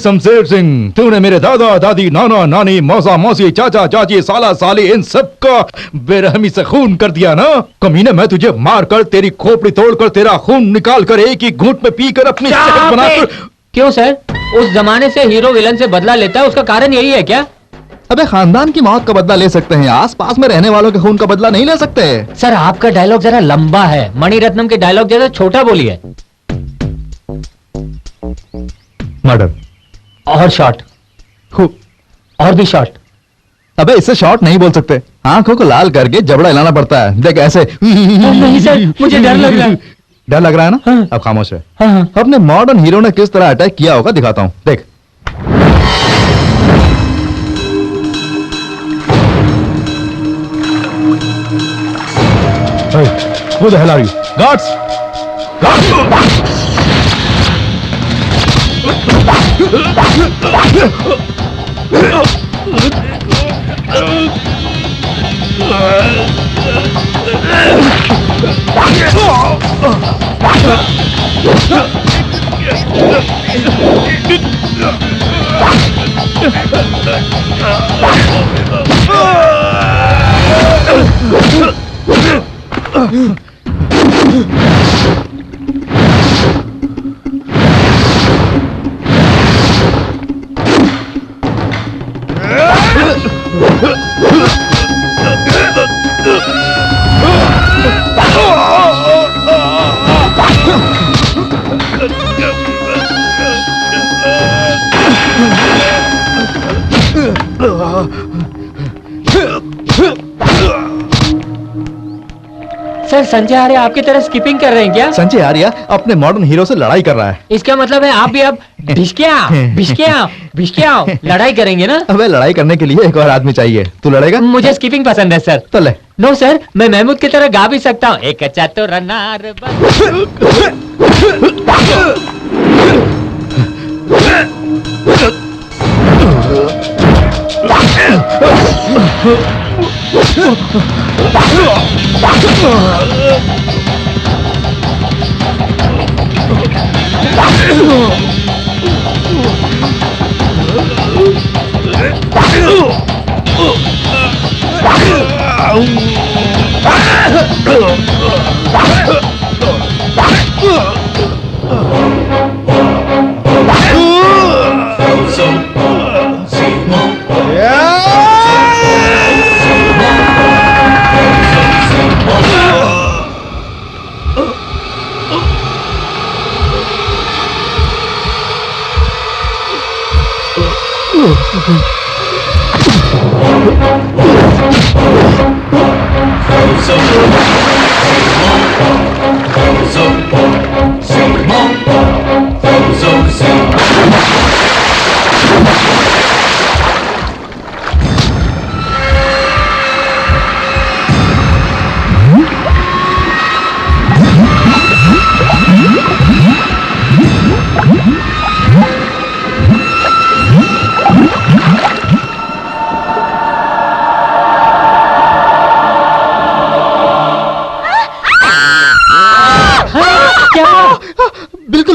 शमशेर सिंह, तूने मेरे दादा दादी नाना नानी मौसा मौसी चाचा चाची साला साली इन सबका बेरहमी से खून कर दिया ना। कमीने, मैं तुझे मार कर तेरी खोपड़ी तोड़कर तेरा खून निकाल कर एक ही घूंट में पीकर अपनी सेहत बनाकर। क्यों सर? उस जमाने से हीरो विलन से बदला लेता है, उसका कारण यही है क्या? अबे खानदान की मौत का बदला ले सकते हैं, आस पास में रहने वालों के खून का बदला नहीं ले सकते। सर आपका डायलॉग जरा लंबा है, मणिरत्नम के डायलॉग जरा छोटा बोलिए। मर्डर और शॉर्ट और भी शॉर्ट। अबे इससे शॉर्ट नहीं बोल सकते, आंखों को लाल करके जबड़ा हिलाना पड़ता है। देख ऐसे। नहीं सर, मुझे डर लग रहा है। डर लग रहा है ना? हाँ। अब खामोश है। हाँ। अपने मॉडर्न हीरो ने किस तरह अटैक किया होगा दिखाता हूँ, देख। Hey, who the hell are you? Guards! Guards! Sir Sanjay Arya आपकी तरह स्किपिंग कर रहे हैं क्या? संजय आर्य अपने मॉडर्न हीरो से लड़ाई कर रहा है। इसका मतलब है आप भी अब भिष्क्या लड़ाई करेंगे ना? अबे लड़ाई करने के लिए एक और आदमी चाहिए, तू लड़ेगा? मुझे स्किपिंग पसंद है सर। तो ले। नो सर, मैं महमूद की तरह गा भी सकता हूँ। एक चतुर नार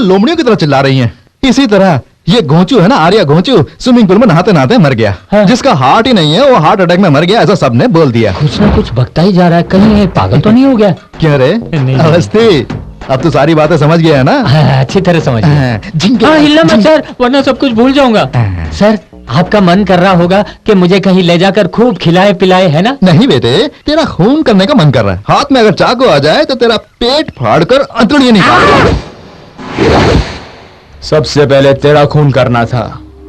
लोमड़ियों की तरह चिल्ला रही हैं। इसी तरह ये घोंचू है ना, आर्या घोंचू, स्विमिंग पूल में नहाते नहाते मर गया। हाँ। जिसका हार्ट ही नहीं है वो हार्ट अटैक में मर गया, ऐसा सबने बोल दिया। कुछ ना कुछ बकता ही जा रहा है, कहीं ये पागल तो नहीं हो गया? क्यों रे अवस्थी, अब तो सारी बातें समझ गया है ना? अच्छी तरह समझ गया। हिलना मत सर, वरना सब कुछ भूल जाऊंगा। सर आपका मन कर रहा होगा कि मुझे कहीं ले जाकर खूब खिलाए पिलाए, है ना? नहीं बेटे, तेरा खून करने का मन कर रहा है। हाथ में अगर चाकू आ जाए तो तेरा पेट फाड़कर अंतड़ियां निकाल। सबसे पहले तेरा खून करना था,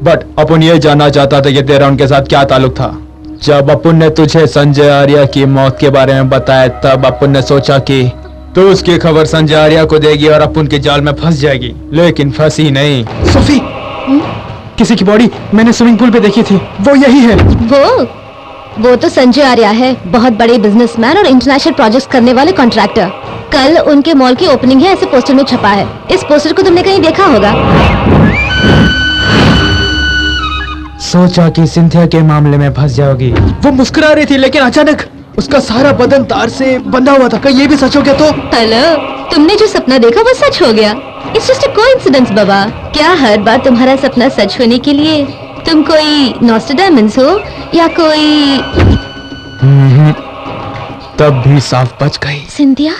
बट अपन ये जानना चाहता था कि तेरा उनके साथ क्या ताल्लुक था। जब अपन ने तुझे संजय आर्या की मौत के बारे में बताया तब अपन ने सोचा कि तो उसकी खबर संजय आर्या को देगी और अपन के जाल में फंस जाएगी, लेकिन फंसी नहीं। सोफी, किसी की बॉडी मैंने स्विमिंग पूल पे देखी थी, वो यही है। वो तो संजय आर्या है, बहुत बड़े बिजनेसमैन और इंटरनेशनल प्रोजेक्ट्स करने वाले कॉन्ट्रैक्टर। कल उनके मॉल की ओपनिंग है, ऐसे पोस्टर में छपा है। इस पोस्टर को तुमने कहीं देखा होगा। सोचा कि सिंथिया के मामले में फंस जाओगी। वो मुस्कुरा रही थी लेकिन अचानक उसका सारा बदन तार से बंधा हुआ था। कहीं ये भी सच हो गया तो? हेलो, तुमने जो सपना देखा वो सच हो गया। इट्स जस्ट अ कोइंसिडेंस बाबा। क्या हर बार तुम्हारा सपना सच होने के लिए तुम कोई नॉस्ट्रडेमस हो या कोई? तब भी साफ बच गई। सिंधिया,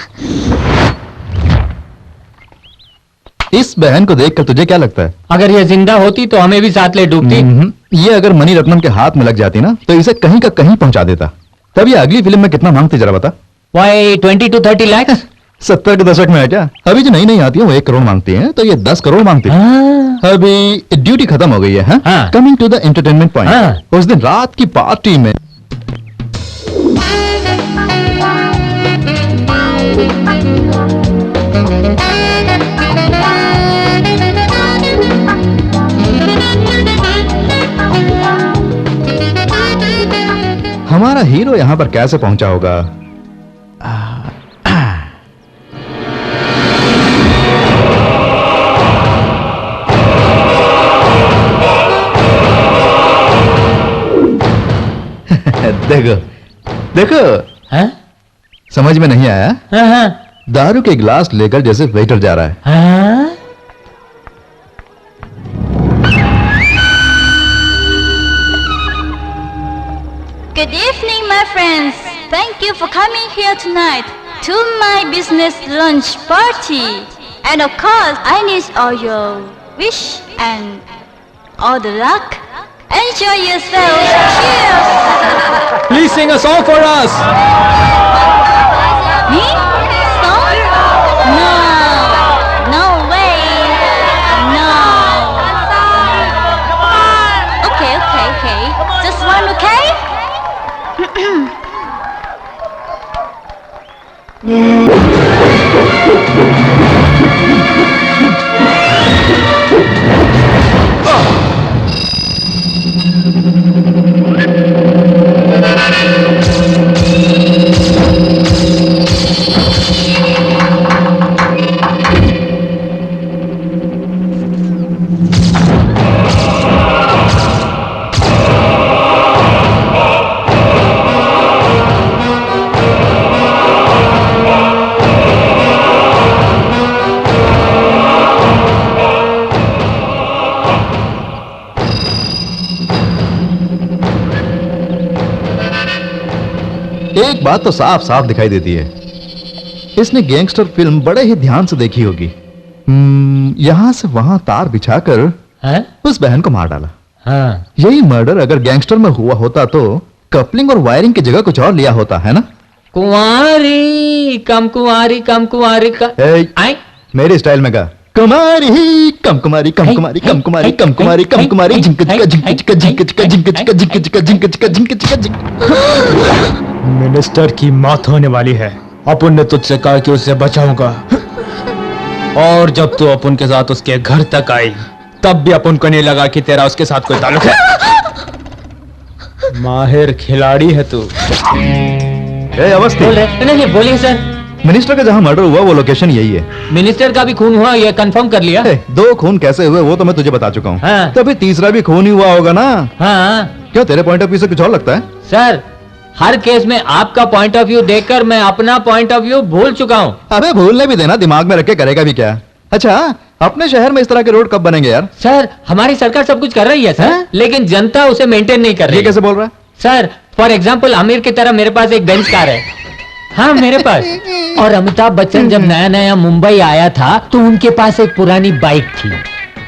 इस बहन को देखकर तुझे क्या लगता है? अगर ये जिंदा होती तो हमें भी साथ ले डूबती। ये अगर मनी रत्नम के हाथ में लग जाती ना तो इसे कहीं का कहीं पहुंचा देता। तब ये अगली फिल्म में कितना मांगती जरा बता। Why 20 to 30 lakh? 70 के दशक में है क्या? अभी जो नई नई आती है वो 1 करोड़ मांगती हैं, तो ये 10 करोड़ मांगती है। अभी ड्यूटी खत्म हो गई है। Coming to the entertainment point, उस दिन रात की पार्टी में हमारा हीरो यहां पर कैसे पहुंचा होगा? देखो देखो, समझ में नहीं आया? दारू के गिलास लेकर जैसे वेटर जा रहा है। Good evening, my friends. Thank you for coming here tonight to my business lunch party. And of course, I need all your wish and all the luck. Enjoy yourselves. Cheers. Please sing a song for us. Me? Song? No. No way. No. Okay. Just one, okay? एक बात तो साफ साफ दिखाई देती है, इसने gangster film बड़े ही ध्यान से देखी होगी। यहां से वहां तार बिछाकर उस बहन को मार डाला। यही मर्डर अगर गैंगस्टर में हुआ होता तो कपलिंग और वायरिंग की जगह कुछ और लिया होता, है ना? कुंवारी कम कुंवारी कम कुंवारी का मेरे स्टाइल में गा। कुमारी कम कुमारी कम कुमारी कम कुमारी कम कुमारी कम कुमारी झिंक चिका झिंक चिका झिंक चिका झिंक चिका झिंक चिका झिंक चिका झिंक चिका झिंक। मिनिस्टर की मौत होने वाली है। अपन ने तुझसे कहा कि उसे बचाऊंगा, और जब तू अपन के साथ उसके घर तक आई तब भी अपन को नहीं लगा कि तेरा उसके साथ कोई ताल्लुक है। माहिर खिलाड़ी है तू। अवस्थी, नहीं बोलिए सर। मिनिस्टर का जहां मर्डर हुआ वो लोकेशन यही है। मिनिस्टर का भी खून हुआ, ये कंफर्म कर लिया। 2 खून कैसे हुए वो तो मैं तुझे बता चुका हूँ। तभी तीसरा भी खून ही हुआ होगा ना? क्यों, तेरे पॉइंट ऑफ व्यू से कुछ और लगता है? सर, हर केस में आपका पॉइंट ऑफ व्यू देखकर मैं अपना पॉइंट ऑफ व्यू भूल चुका हूँ। अबे भूलने भी देना, दिमाग में रख के करेगा भी क्या? अच्छा, अपने शहर में इस तरह के रोड कब बनेंगे यार? सर हमारी सरकार सब कुछ कर रही है सर, लेकिन जनता उसे मेंटेन नहीं कर रही। ये कैसे बोल रहा है? सर फॉर एग्जाम्पल आमिर की तरह मेरे पास एक बेंच कार है। हाँ मेरे पास। और अमिताभ बच्चन जब नया नया मुंबई आया था तो उनके पास एक पुरानी बाइक थी।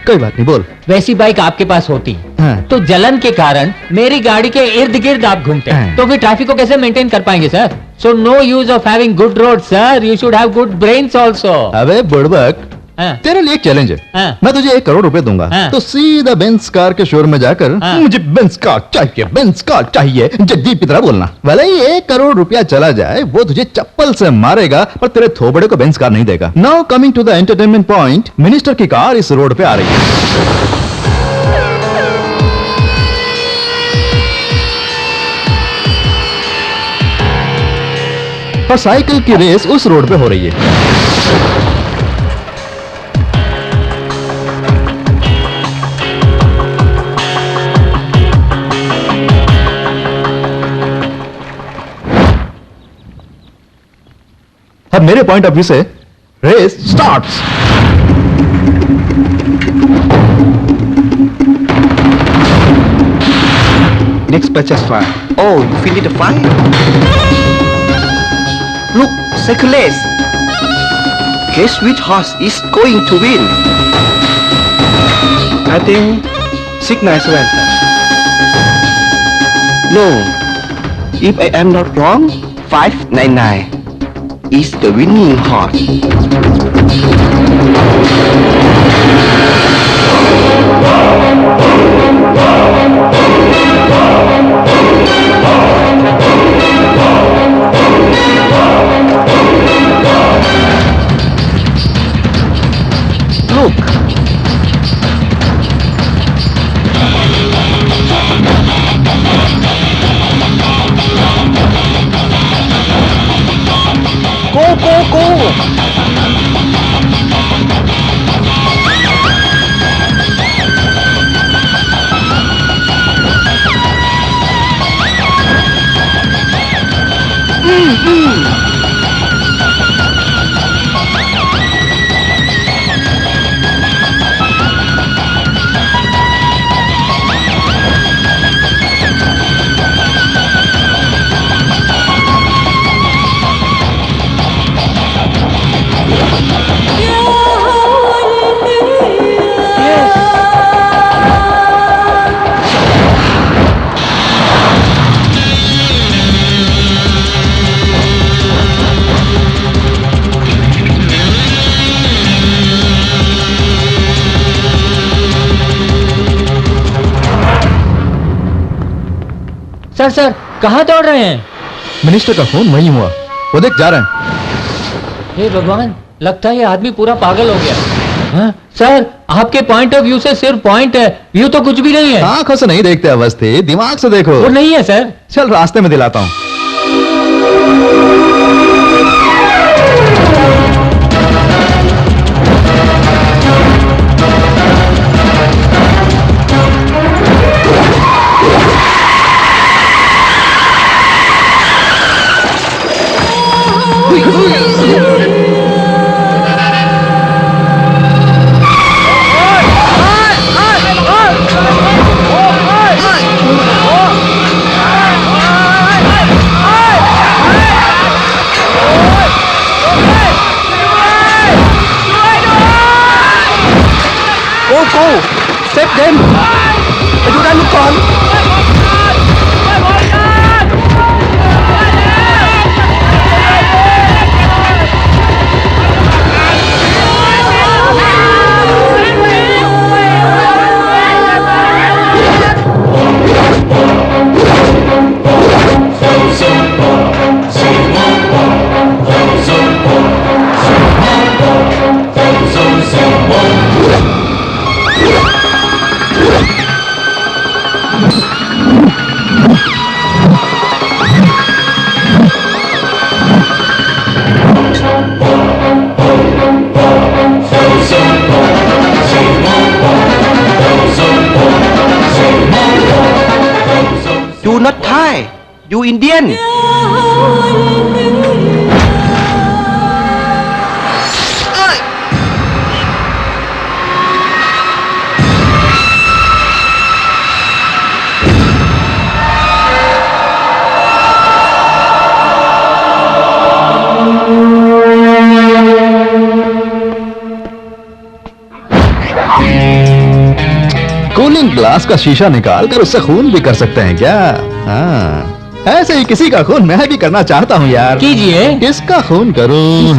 कोई बात नहीं, बोल। वैसी बाइक आपके पास होती हाँ। तो जलन के कारण मेरी गाड़ी के इर्द गिर्द आप घूमते हाँ। तो फिर ट्रैफिक को कैसे मेंटेन कर पाएंगे sir? So no use of having good road sir, you should have good brains also. अबे बुड़बक, तेरे लिए एक चैलेंज है। मैं तुझे 1 करोड़ रुपए दूंगा तो सीधा बेंस कार के शोरूम में जाकर मुझे बेंस कार चाहिए, बेंस कार चाहिए, जग्गी की तरह बोलना। भले ही 1 करोड़ रुपया चला जाए, वो तुझे चप्पल से मारेगा पर तेरे थोबड़े को बेंस कार नहीं देगा। Now coming to the entertainment point, minister की कार इस रोड पे आ रही है। और साइकिल की रेस उस रोड पे हो रही है। अब मेरे पॉइंट ऑफ व्यू से race starts. Next purchase fire. Oh, you feel the fire? Look, second race. Guess which horse is going to win? I think 697. No, if I am not wrong, 599 is the winning horse. Look. Go! Sir कहाँ दौड़ रहे हैं? Minister का phone वहीं हुआ, वो देख जा रहे हैं। हे भगवान, लगता है ये आदमी पूरा पागल हो गया। हाँ? सर आपके पॉइंट ऑफ व्यू से सिर्फ पॉइंट है, व्यू तो कुछ भी नहीं है। आंखों से नहीं देखते अवस्थी, दिमाग से देखो। वो नहीं है सर। चल रास्ते में दिलाता हूँ। Go! Save them! ไปดูด้านนู้นก่อน You not Thai, you Indian. Glass का शीशा निकाल कर उससे खून भी कर सकते हैं क्या? हाँ, ऐसे ही किसी का खून मैं भी करना चाहता हूँ यार। कीजिए। किसका खून करूँ?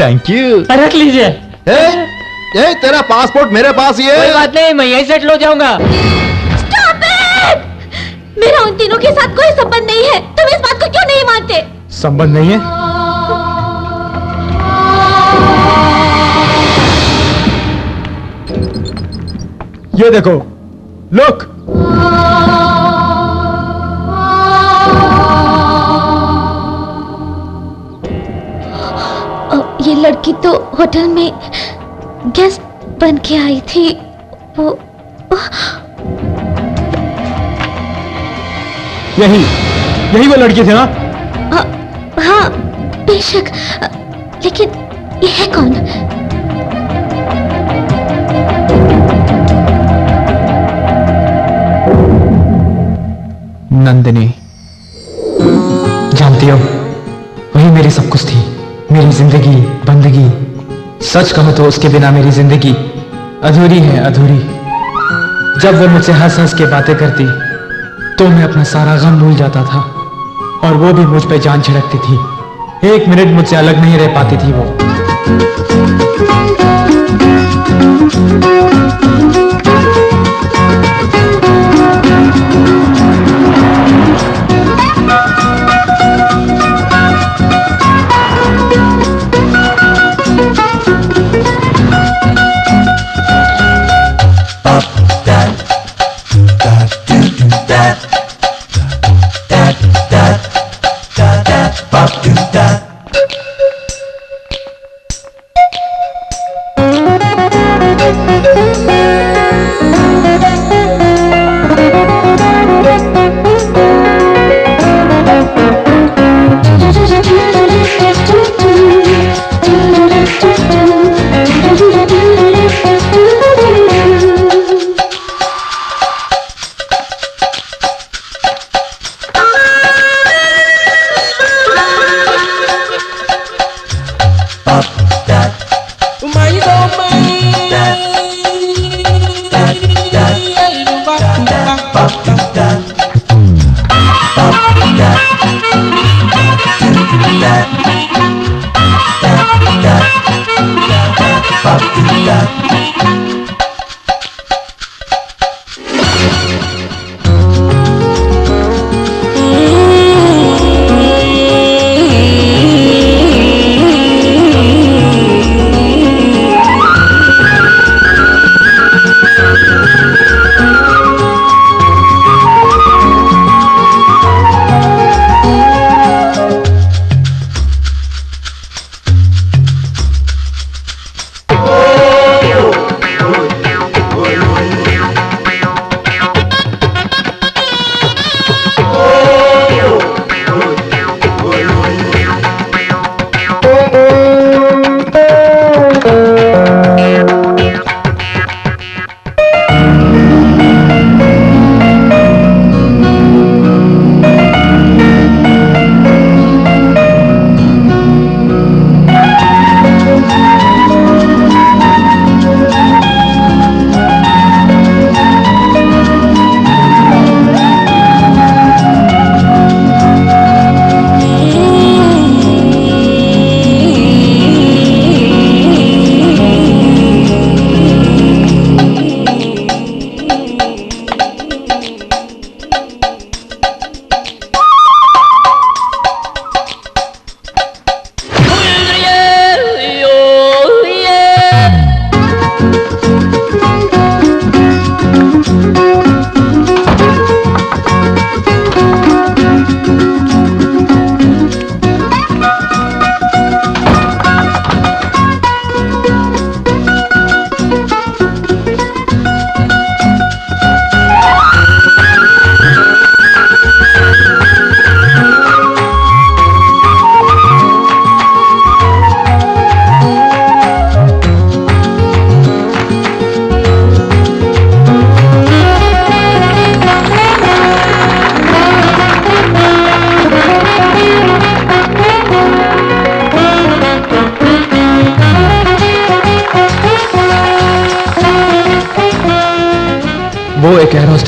Thank you. रख लीजिए। ए, तेरा पासपोर्ट मेरे पास ही है। कोई बात नहीं, मैं यही सेटल हो जाऊंगा। Stop it! मेरा उन तीनों के साथ कोई संबंध नहीं है। तुम इस बात को क्यों नहीं मानते? संबंध नहीं है? ये देखो, लुक। ये लड़की तो होटल में गेस्ट बन के आई थी। वो यही वो लड़की थी ना? हाँ, बेशक। लेकिन ये है कौन? नंदिनी। जानती हो, वही मेरी सब कुछ थी, मेरी जिंदगी, बंदगी। सच कहूं तो उसके बिना मेरी जिंदगी अधूरी है, अधूरी। जब वो मुझसे हंस हंस के बातें करती तो मैं अपना सारा गम भूल जाता था, और वो भी मुझ पे जान छिड़कती थी। एक मिनट मुझसे अलग नहीं रह पाती थी वो।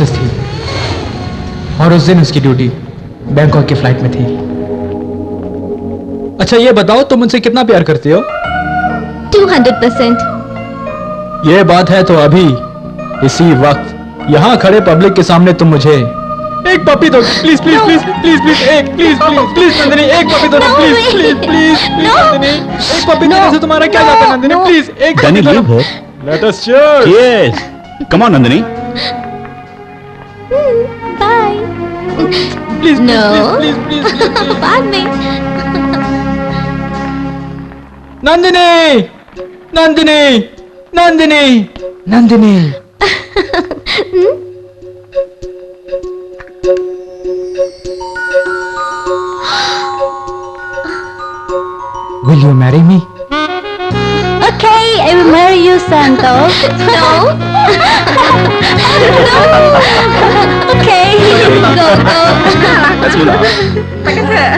होस्टेस थी और उस दिन उसकी ड्यूटी बैंकॉक की फ्लाइट में थी। अच्छा ये बताओ तुम मुझसे कितना प्यार करते हो? 200%। ये बात है तो अभी इसी वक्त यहाँ खड़े पब्लिक के सामने तुम मुझे एक पपी दो, please please please please please एक प्लीज प्लीज प्लीज नंदिनी एक पपी दो ना, please please please please Nandini एक पपी देने से तुम्हारा क्या जाता है नंदिनी, प्लीज एक Danny, पपी दो leave ना। her. Let us cheers. Yes. Come on, Nandini. Bye. Please No. Please please please बाद में। Nandini Nandini Nandini Nandini Will you marry me? Okay, I will marry you, Santos. No. Okay, Go go. Let's go now.ไปกันเถอะ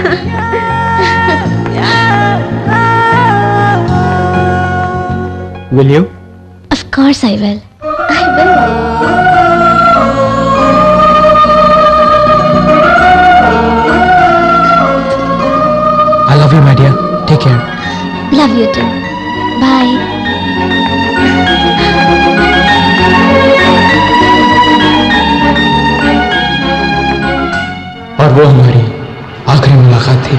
Will you? Of course I will. I will. I love you, my dear. Take care. Love you too. Bye. और वो हमारी आखिरी मुलाकात थी।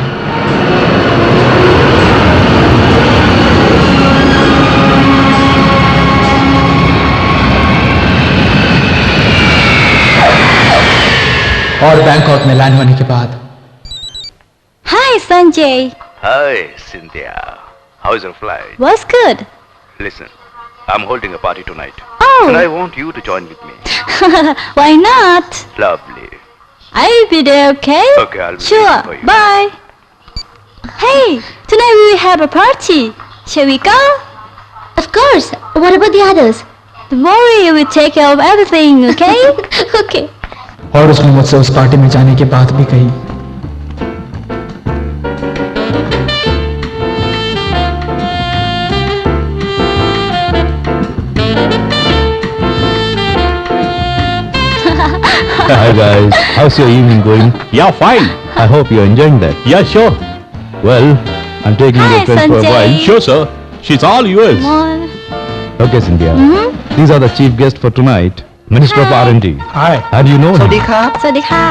और Bangkok में land होने के बाद Hi, Sanjay. Hi, Cynthia. How's your flight? Was good. Listen, I'm holding a party tonight. Oh. And I want you to join with me. Why not? Lovely. I'll be there, okay? Okay, I'll be Sure. waiting for you. Bye. Hey, tonight we will have a party. Shall we go? Of course. What about the others? Don't worry, we will take care of everything, okay? Okay. और उसने मुझसे उस party में जाने की बात भी कही। Hi guys, how's your evening going? Yeah, fine. I hope you're enjoying that. Yeah, sure. Well, I'm taking Hi, your friends for a Sanjay. while. Sure, sir. She's all yours. Come on. Okay, Cynthia. These are the chief guests for tonight. Minister of Hi. R&D. Hi. How do you know him? สวัสดีค่ะ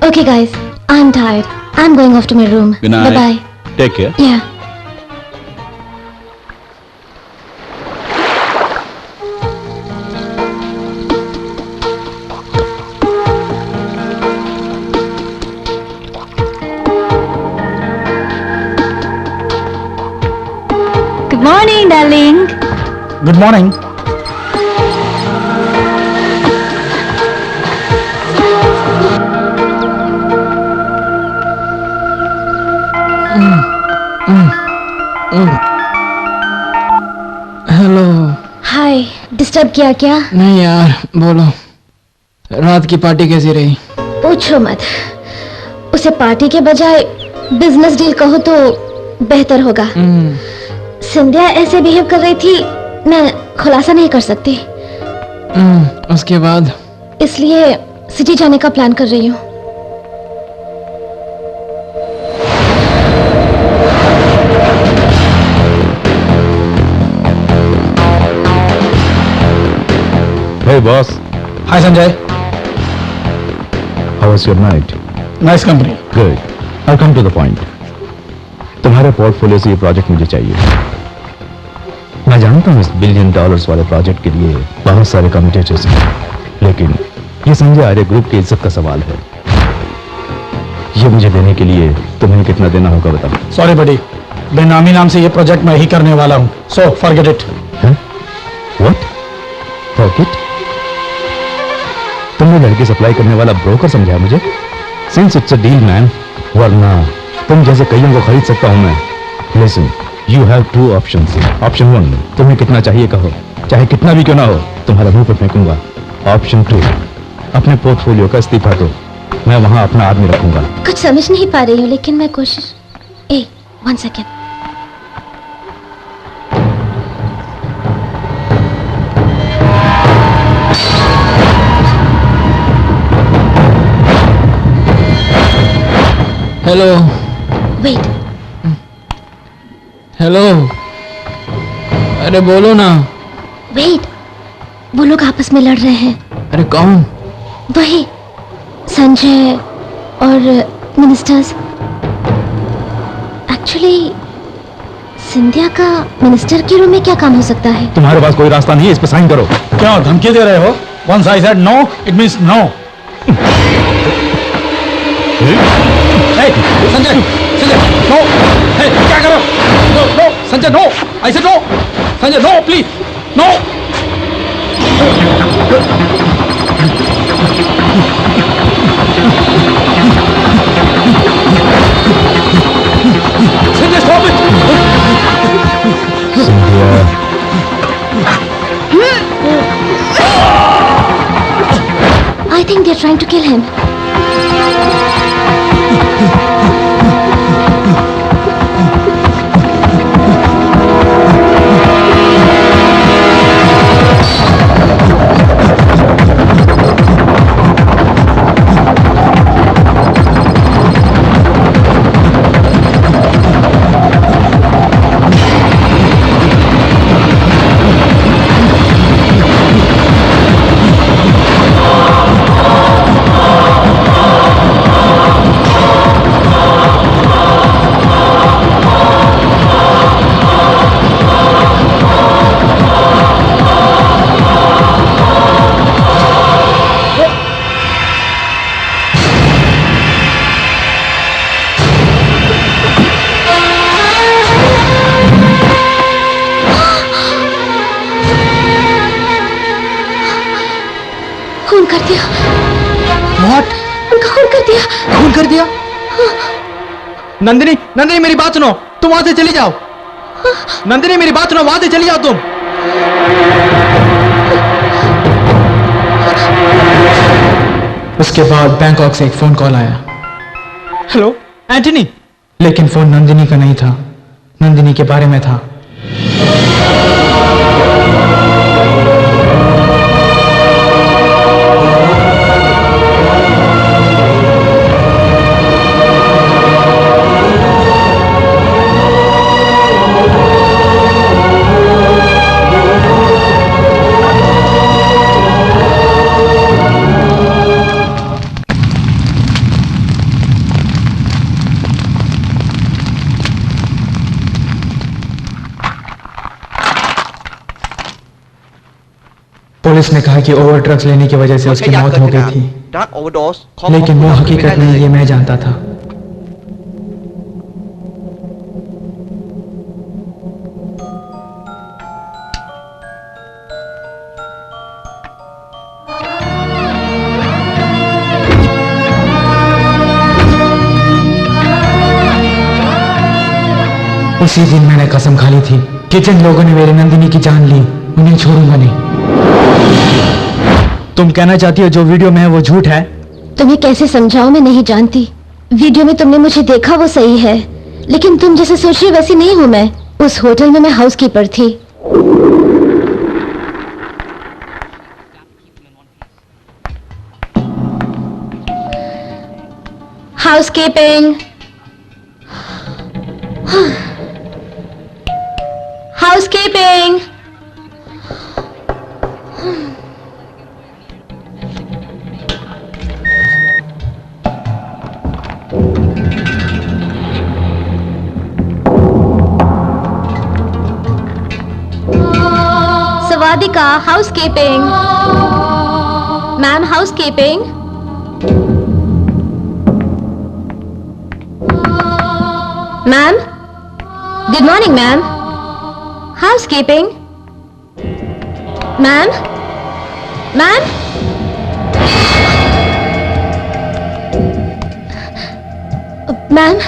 Okay guys, I'm tired. I'm going off to my room. Good night. Bye bye. Take care. Yeah. Good morning, darling. Good morning. Hello. Hi, disturb किया क्या? नहीं यार, बोलो। रात की party कैसी रही? पूछो मत। उसे पार्टी के बजाय बिजनेस डील कहो तो बेहतर होगा। सिंधिया ऐसे बिहेव कर रही थी, मैं खुलासा नहीं कर सकती, उसके बाद इसलिए सिटी जाने का प्लान कर रही हूँ। Hey boss, hi Sanjay. how was your night? Nice company. Good. I'll come to the point. तुम्हारे पोर्टफोलियो से ये प्रोजेक्ट मुझे चाहिए। मैं जानता हूँ इस $1 बिलियन वाले प्रोजेक्ट के लिए बहुत सारे कमिटेटर्स हैं, लेकिन ये संजय आर्य ग्रुप की इज्जत का सवाल है। ये मुझे देने के लिए तुम्हें कितना देना होगा बताओ। सॉरी बडी, बेनामी नाम से ये प्रोजेक्ट मैं ही करने वाला हूँ, so forget it. What? Forget? तुमने लड़की सप्लाई करने वाला ब्रोकर समझा मुझे? Since it's a deal man, वरना तुम जैसे कईयों को खरीद सकता हूं मैं। Listen, you have two options. Option 1, तुम्हें कितना चाहिए कहो, चाहे कितना भी क्यों ना हो, तुम्हारे मुंह पर फेंकूंगा। ऑप्शन 2, अपने पोर्टफोलियो का इस्तीफा दो, मैं वहां अपना आदमी रखूंगा। कुछ समझ नहीं पा रही हूँ, लेकिन मैं कोशिश। 1 सेकेंड। हेलो। वेट। हेलो। अरे बोलो ना। वेट, वो लोग आपस में लड़ रहे हैं। अरे कौन? वही संजय और मिनिस्टर्स। एक्चुअली सिंधिया का मिनिस्टर के रूम में क्या काम हो सकता है? तुम्हारे पास कोई रास्ता नहीं है, इस पर साइन करो। क्यों धमकी दे रहे हो? Once I said no, it means no. Hey, Sanjay, Sanjay, no. Hey, क्या करो? No, no, Sanjay, no. I said no. Sanjay, no, please, no. Sanjay, stop it. I think they're trying to kill him. खून कर दिया। What? खून कर दिया। खून कर दिया? नंदिनी, नंदिनी मेरी बात सुनो, तुम वहां से चली जाओ। नंदिनी मेरी बात सुनो, वहां से चली जाओ तुम। उसके बाद बैंकॉक से एक फोन कॉल आया। Hello Antony. लेकिन फोन नंदिनी का नहीं था, नंदिनी के बारे में था। पुलिस ने कहा कि ओवर ड्रग्स लेने की वजह से उसकी मौत हो गई थी, Drug overdose. लेकिन वो हकीकत नहीं, ये मैं जानता था। उसी दिन मैंने कसम खा ली थी कि जिन लोगों ने मेरी नंदिनी की जान ली, उन्हें छोड़ूंगा नहीं। तुम कहना चाहती हो जो वीडियो में है वो झूठ है? तुम्हें कैसे समझाऊं, मैं नहीं जानती। वीडियो में तुमने मुझे देखा वो सही है, लेकिन तुम जैसे सोच रही वैसी नहीं हूं मैं। उस होटल में मैं हाउसकीपर थी। Housekeeping, housekeeping. Sawadika, housekeeping. Ma'am, housekeeping. Ma'am? Good morning, ma'am. Housekeeping. Ma'am? Ma'am? Ma'am,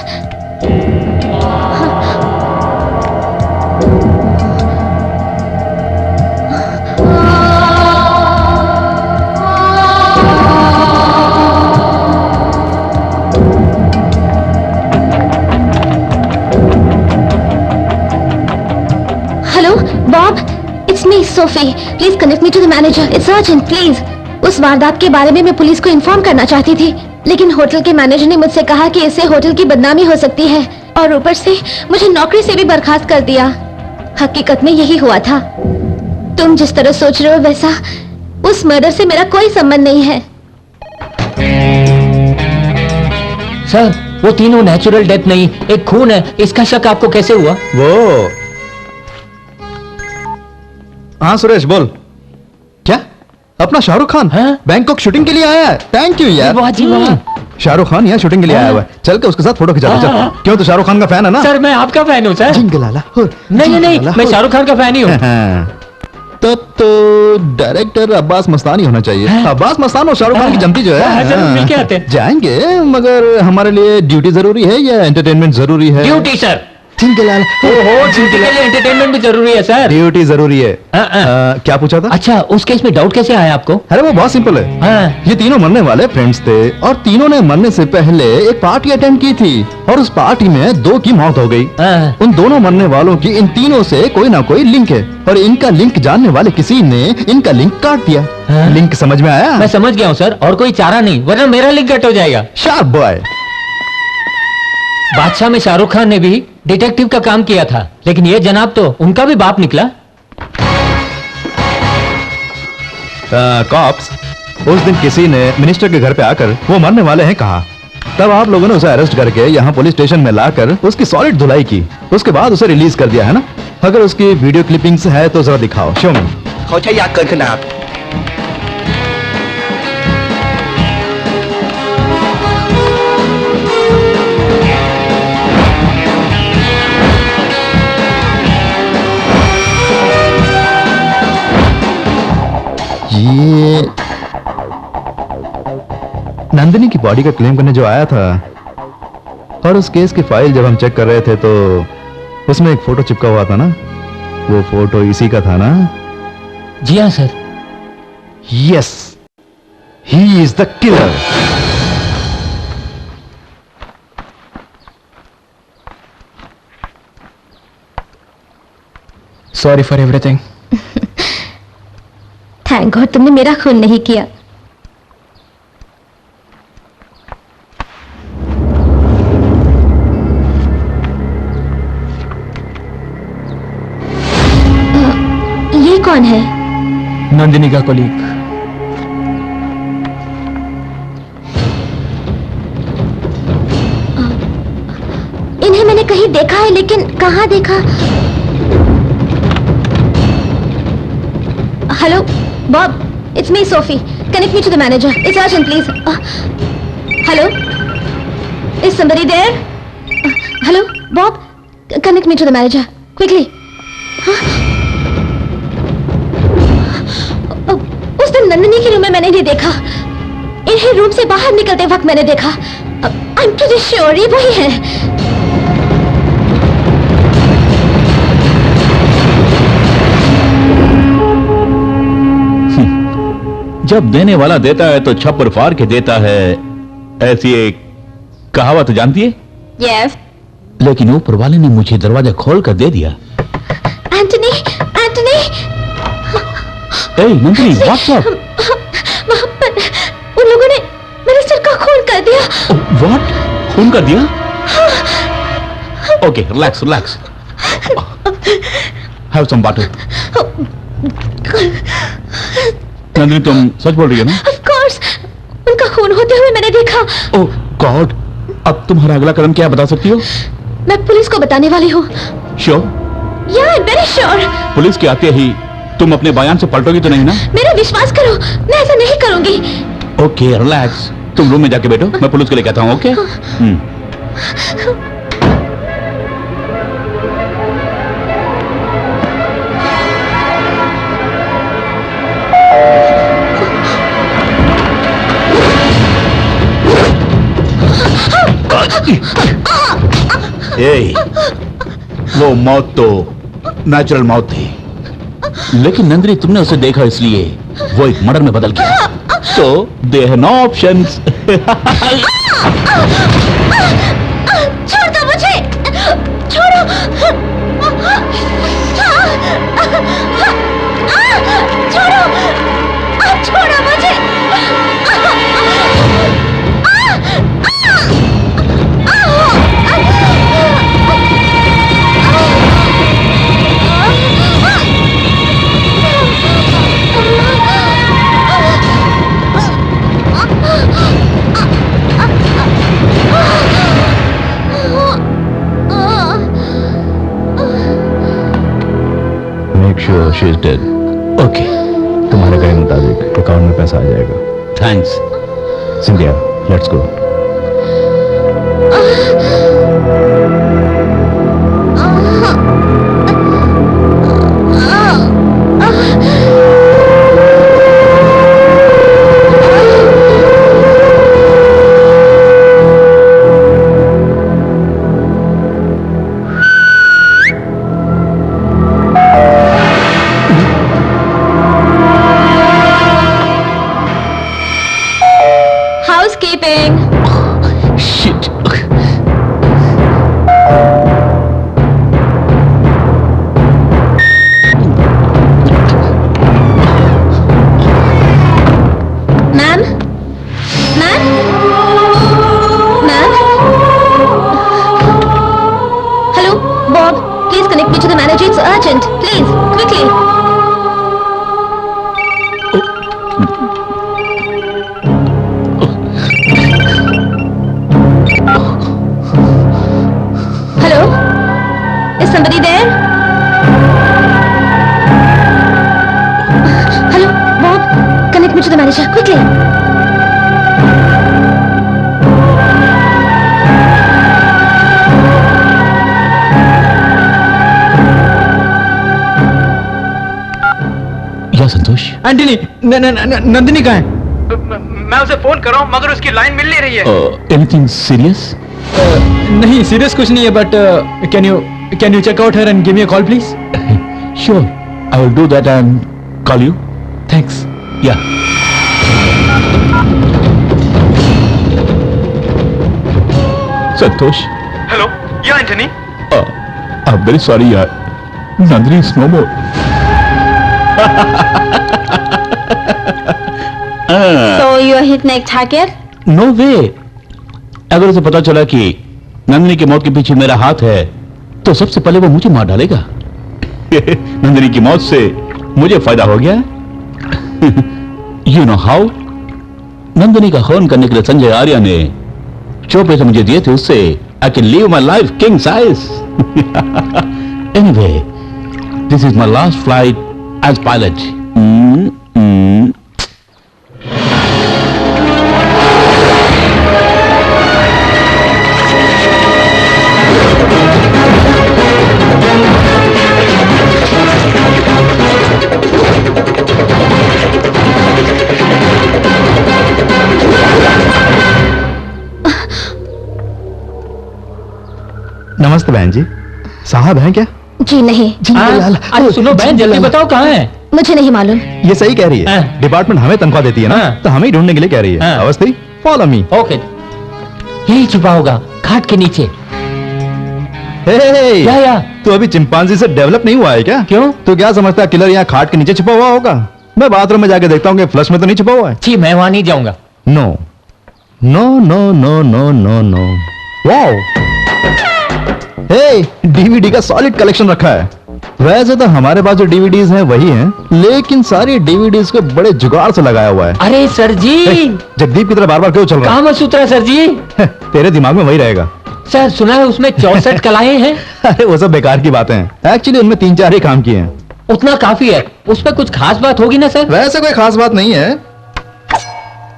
hello Bob, it's me Sophie. Please connect me to the manager, it's urgent please. उस वारदात के बारे में मैं पुलिस को इन्फॉर्म करना चाहती थी, लेकिन होटल के मैनेजर ने मुझसे कहा कि इससे होटल की बदनामी हो सकती है और ऊपर से मुझे नौकरी से भी बर्खास्त कर दिया। हकीकत में यही हुआ था। तुम जिस तरह सोच रहे हो वैसा उस मर्डर से मेरा कोई संबंध नहीं है। सर, वो तीनों नेचुरल डेथ नहीं, एक खून है। इसका शक आपको कैसे हुआ? वो हाँ सुरेश बोल। क्या अपना शाहरुख खान बैंकॉक शूटिंग के लिए आया है? थैंक यू यार। वाह जी वाह। शाहरुख खान यहाँ शूटिंग के लिए आया हुआ है। चल के उसके साथ फोटो खिंचा ले चल। क्यों, तो शाहरुख खान का फैन है ना? सर मैं आपका फैन हूँ सर। जिंगलाला हो, नहीं, मैं शाहरुख खान का फैन ही हूँ। तब तो डायरेक्टर अब्बास मस्तानी होना चाहिए। अब्बास मस्तान और शाहरुख खान की जमती जो है। जरूर मिल के आते हैं। जाएंगे, मगर हमारे लिए ड्यूटी जरूरी है या एंटरटेनमेंट जरूरी है? Duty sir. जिंगलाला ड्यूटी के लिए एंटरटेनमेंट भी जरूरी है सर। ड्यूटी जरूरी है। क्या पूछा था? अच्छा, उस केस में डाउट कैसे आया आपको? अरे वो बहुत सिंपल है। ये तीनों मरने वाले फ्रेंड्स थे और तीनों ने मरने से पहले एक पार्टी अटेंड की थी और उस पार्टी में 2 की मौत हो गई। उन दोनों मरने वालों की इन तीनों से कोई ना कोई लिंक है और इनका लिंक जानने वाले किसी ने इनका लिंक काट दिया। लिंक समझ में आया? मैं समझ गया हूँ सर, और कोई चारा नहीं, वरना मेरा लिंक कट हो जाएगा। Sharp boy. बादशाह में शाहरुख खान ने भी डिटेक्टिव का काम किया था, लेकिन ये जनाब तो उनका भी बाप निकला। कॉप्स, उस दिन किसी ने मिनिस्टर के घर पे आकर वो मरने वाले हैं कहा। तब आप लोगों ने उसे अरेस्ट करके यहाँ पुलिस स्टेशन में लाकर उसकी सॉलिड धुलाई की। उसके बाद उसे रिलीज कर दिया है ना? अगर उसकी वीडियो क्लिपिंग्स है तो जरा दिखाओ, शो में। เขาใช้ยาเกินขนาด ये नंदिनी की बॉडी का क्लेम करने जो आया था और उस केस की फाइल जब हम चेक कर रहे थे तो उसमें एक फोटो चिपका हुआ था ना? वो फोटो इसी का था ना? जी हाँ sir. Yes, he is the killer. Sorry for everything. Thank God तुमने मेरा खून नहीं किया। ये कौन है? नंदिनी का कोलीग। इन्हें मैंने कहीं देखा है, लेकिन कहाँ देखा? Hello Bob, it's me, Sophie. Connect me to the manager. It's urgent, please. Hello? Is somebody there? Hello, Bob? Connect me to the manager. Quickly. उस दिन नंदिनी के रूम में मैंने नहीं देखा। इन्हें रूम से बाहर निकलते वक्त मैंने देखा। I'm pretty sure ये वही है। जब देने वाला देता है तो छप्पर फाड़ के देता है, ऐसी एक कहावत जानती है? Yes. लेकिन ऊपर वाले ने मुझे दरवाजा खोल कर दे दिया। एंटनी, एंटनी! ए नंदिनी, व्हाट्स अप? वहाँ पर उन लोगों ने मिनिस्टर का खून कर दिया। व्हाट? खून कर दिया? Okay, relax relax. Have some water. Nandini, तुम सच बोल रही हो ना? Of course, उनका खून होते हुए मैंने देखा। ओह गॉड, अब तुम्हारा अगला कदम क्या बता सकती हो? मैं पुलिस को बताने वाली हूँ। Sure? Yeah, I'm very sure. Police के आते ही तुम अपने बयान से पलटोगी तो नहीं ना? मेरा विश्वास करो, मैं ऐसा नहीं करूंगी। Okay, relax. तुम रूम में जाके बैठो, मैं पुलिस को लेकर आता हूँ। ओके? ए, वो मौत तो नेचुरल मौत थी, लेकिन नंदिनी तुमने उसे देखा इसलिए वो एक मर्डर में बदल गया। सो दे हैव नो ऑप्शंस। छोड़ दो मुझे, छोड़ो, छोड़ो, छोड़ो मुझे। Make sure she is dead. Okay, तुम्हारे कहे मुताबिक अकाउंट में पैसा आ जाएगा। Thanks Scindia, let's go. Housekeeping. Shit. Ma'am? Ma'am? Ma'am? Hello, Bob. Please connect me to the manager. It's urgent. Please, quickly. Hello? Is somebody there? Hello, Bob. Connect me to the manager, quickly. या संतोष? Antony, Nandini कहाँ है? मैं उसे phone कर रहा हूँ मगर उसकी लाइन मिल नहीं रही है। Anything serious? नहीं, सीरियस कुछ नहीं है, but can you check out her and give me a call please? Sure, I will do that and call you. Thanks. या संतोष? हेलो, या Antony? I am very sorry यार, Nandini is no more. So you hit neck target? No way. अगर उसे पता चला कि नंदिनी की मौत के पीछे मेरा हाथ है तो सबसे पहले वो मुझे मार डालेगा। नंदिनी की मौत से मुझे फायदा हो गया। You know how? नंदिनी का खून करने के लिए संजय आर्या ने जो पैसे मुझे दिए थे उससे I can live my life king size. Anyway, this is my last flight as pilot. नमस्ते बहन जी, साहब हैं क्या? जी नहीं। अरे सुनो बहन, जल्दी बताओ कहाँ है? मुझे नहीं मालूम। ये सही कह रही है, डिपार्टमेंट हमें तनख्वाह देती है ना, तो हमें ही ढूंढने के लिए कह रही है। Awasthi, follow me. ओके, यही छुपा होगा खाट के नीचे। क्या? तू अभी चिंपांजी से डेवलप नहीं हुआ है क्या? क्यों? तू क्या समझता है किलर यहाँ खाट के नीचे छुपा हुआ होगा? मैं बाथरूम में जाके देखता हूँ कि फ्लश में तो नहीं छुपा हुआ है। जी, मैं वहां नहीं जाऊंगा। No no no no no no no. Wow, DVD का सॉलिड कलेक्शन रखा है। वैसे तो हमारे पास जो डीवीडीज हैं वही हैं, लेकिन सारी डीवीडीज को बड़े जुगाड़ से लगाया हुआ है। अरे सर जी, जगदीप की तरह बार बार क्यों चल रहा है? कामसूत्र सर जी। तेरे दिमाग में वही रहेगा। सर सुना है उसमें 64 कलाएं हैं। अरे वो सब बेकार की बातें हैं। एक्चुअली उनमें 3-4 ही काम किए हैं। उतना काफी है, उसमें कुछ खास बात होगी ना सर? वैसे कोई खास बात नहीं है,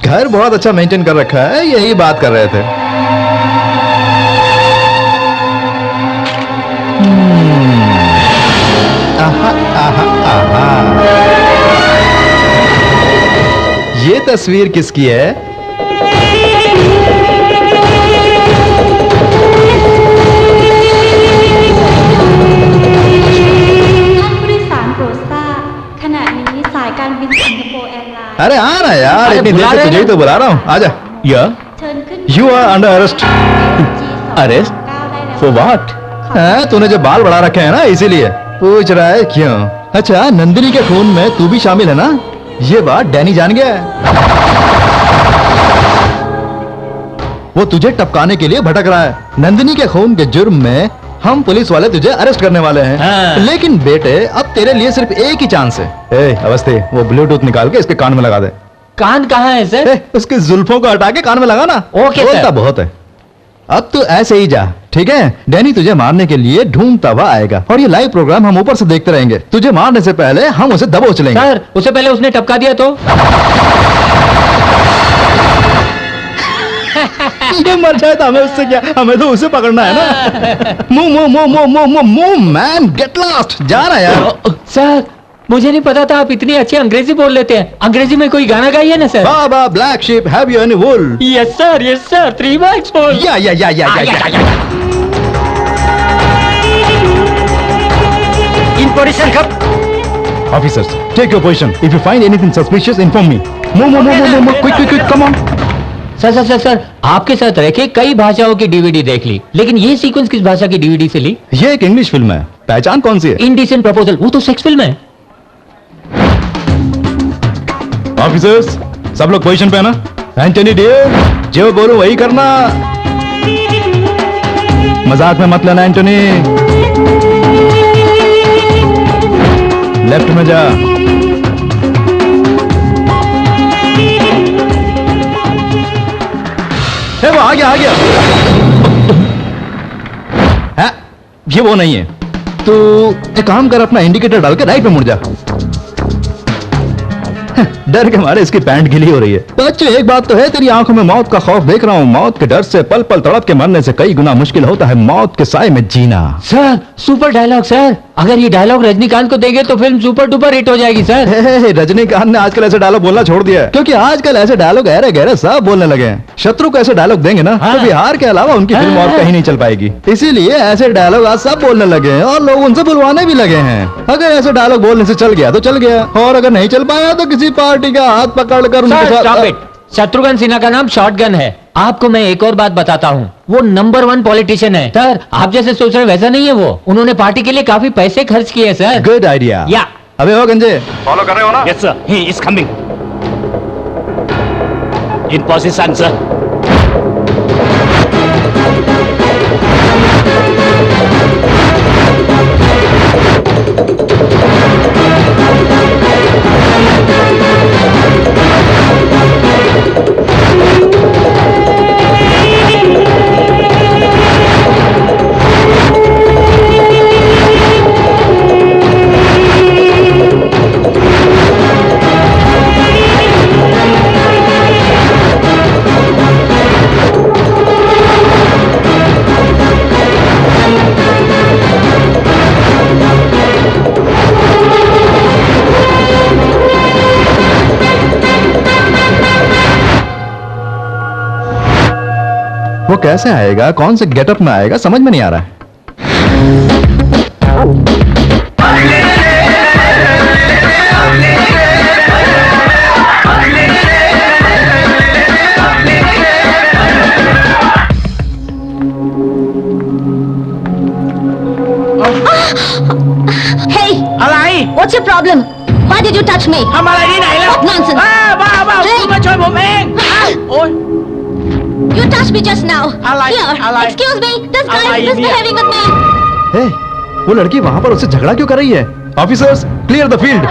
घर बहुत अच्छा मेंटेन कर रखा है, यही बात कर रहे थे। आहा, आहा, आहा। ये तस्वीर किसकी है? अरे आना यार, अरे इतनी देर बुला से रहे तुझे ही हैं। तो बुला रहा हूँ, आजा। या you are under arrest. Arrest for what? तूने जो बाल बढ़ा रखे हैं ना, इसीलिए पूछ रहा है क्यों। अच्छा, नंदिनी के खून में तू भी शामिल है ना? ये बात डैनी जान गया है। वो तुझे टपकाने के लिए भटक रहा है। नंदिनी के खून के जुर्म में हम पुलिस वाले तुझे अरेस्ट करने वाले हैं। हाँ। लेकिन बेटे, अब तेरे लिए सिर्फ एक ही चांस है। ए अवस्थी, वो ब्लूटूथ निकाल के इसके कान में लगा दे। कान कहाँ है सर? उसके जुल्फों को हटा के कान में लगा ना। Okay sir. बोलता बहुत है। अब तू ऐसे ही जा, ठीक है? डैनी तुझे मारने के लिए ढूंढता हुआ आएगा और ये लाइव प्रोग्राम हम ऊपर से देखते रहेंगे। तुझे मारने से पहले हम उसे दबोच लेंगे। सर, उससे पहले उसने टपका दिया तो? ये मर जाए तो हमें उससे क्या, हमें तो उसे पकड़ना है ना। Move man, get lost. जा रहा यार। सर, मुझे नहीं पता था आप इतनी अच्छी अंग्रेजी बोल लेते हैं। अंग्रेजी में कोई गाना गाइए ना sir. Baa baa black ship, have you any wool? Yes sir, 3 bags full। या इन पोजीशन कब? Officers, take your position. If you find anything suspicious, inform me. Move, quick, come on. Sir, आपके साथ रह के कई भाषाओं की डीवीडी देख ली, लेकिन ये सीक्वेंस किस भाषा की डीवीडी से ली? ये एक इंग्लिश फिल्म है। पहचान कौन सी है? इंडिसेंट प्रपोजल, वो तो सेक्स फिल्म है। ऑफिसर्स, सब लोग पोजीशन पे है ना? एंटनी डियर, जो बोलूं वही करना। मजाक में मत लेना एंटनी। लेफ्ट में जा। वो आ गया। है? ये वो नहीं है। तो एक काम कर, अपना इंडिकेटर डाल के राइट में मुड़ जा। डर के मारे इसकी पैंट गीली हो रही है। तो अच्छी एक बात तो है, तेरी आंखों में मौत का खौफ देख रहा हूँ। मौत के डर से पल पल तड़प के मरने से कई गुना मुश्किल होता है मौत के साए में जीना। Sir, super dialogue sir. अगर ये डायलॉग रजनीकांत को देंगे तो फिल्म सुपर डुपर हिट हो जाएगी सर। रजनीकांत ने आजकल ऐसे डायलॉग बोलना छोड़ दिया है, क्योंकि आजकल ऐसे डायलॉग गहरे गहरे सब बोलने लगे हैं। शत्रु को ऐसे डायलॉग देंगे ना, तो बिहार के अलावा उनकी फिल्म और कहीं नहीं चल पाएगी। इसीलिए ऐसे डायलॉग आज सब बोलने लगे हैं और लोग उनसे बुलवाने भी लगे हैं। अगर ऐसे डायलॉग बोलने से चल गया तो चल गया, और अगर नहीं चल पाया तो किसी पार्टी का हाथ पकड़कर उनके साथ। शत्रुघ्न सिन्हा का नाम शॉटगन है। आपको मैं एक और बात बताता हूँ, वो नंबर 1 पॉलिटिशियन है सर। आप जैसे सोच रहे वैसा नहीं है वो। उन्होंने पार्टी के लिए काफी पैसे खर्च किए सर। Good idea. या अबे हो गंजे, फॉलो कर रहे हो ना? Yes sir, he is coming in position sir. वो कैसे आएगा, कौन से गेटअप में आएगा, समझ में नहीं आ रहा है। Hey! Alai! What's your problem? Why did you touch me? ทำอะไรที่ไหนแล้ว What nonsense! บ้า Hey! คุณมาช่วยผมเองโอ๊ย You touched me just now. Alai, Here, Alai. excuse me. This guy Alai, is misbehaving with me. हे, वो लड़की वहां पर उससे झगड़ा क्यों कर रही है? Officers, clear the field.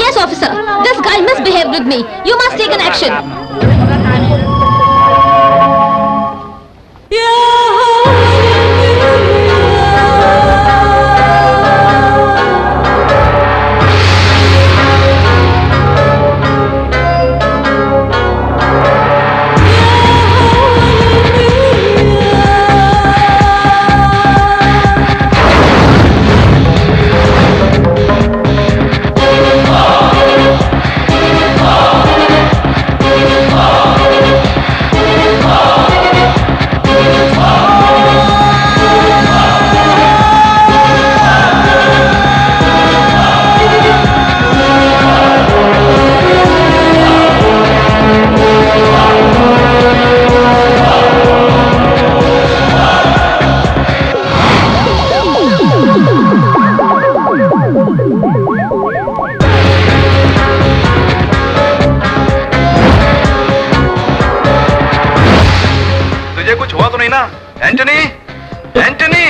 Yes, officer. This guy misbehaved with me. You must take an action. Meena Antony Antony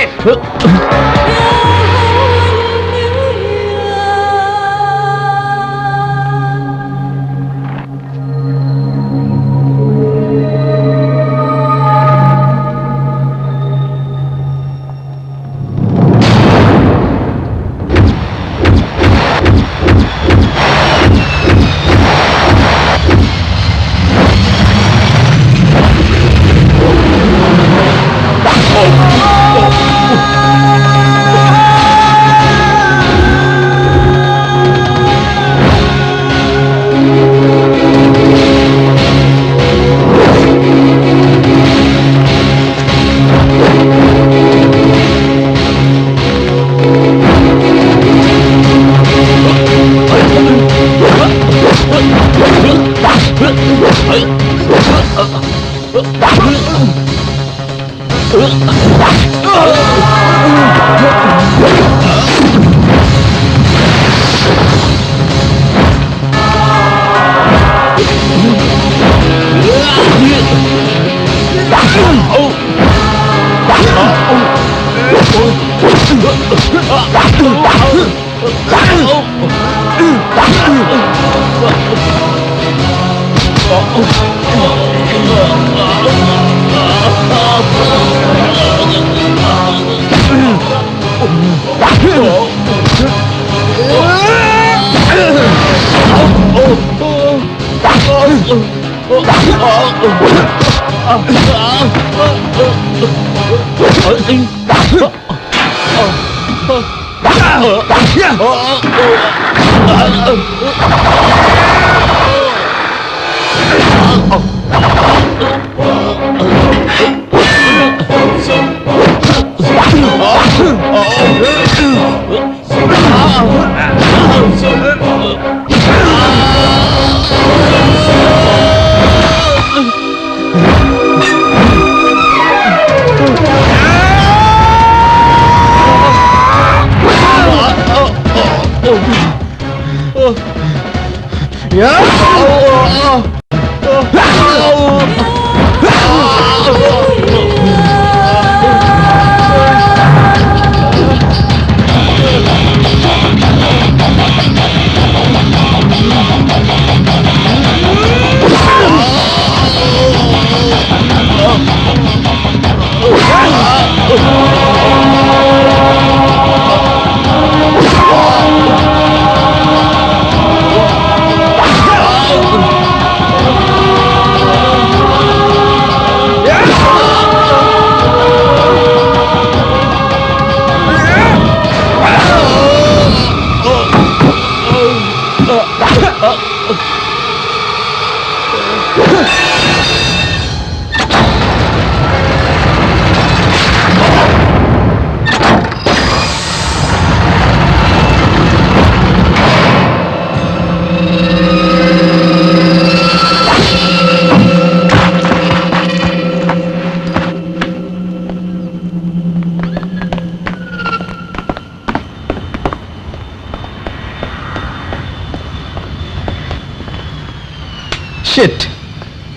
shit,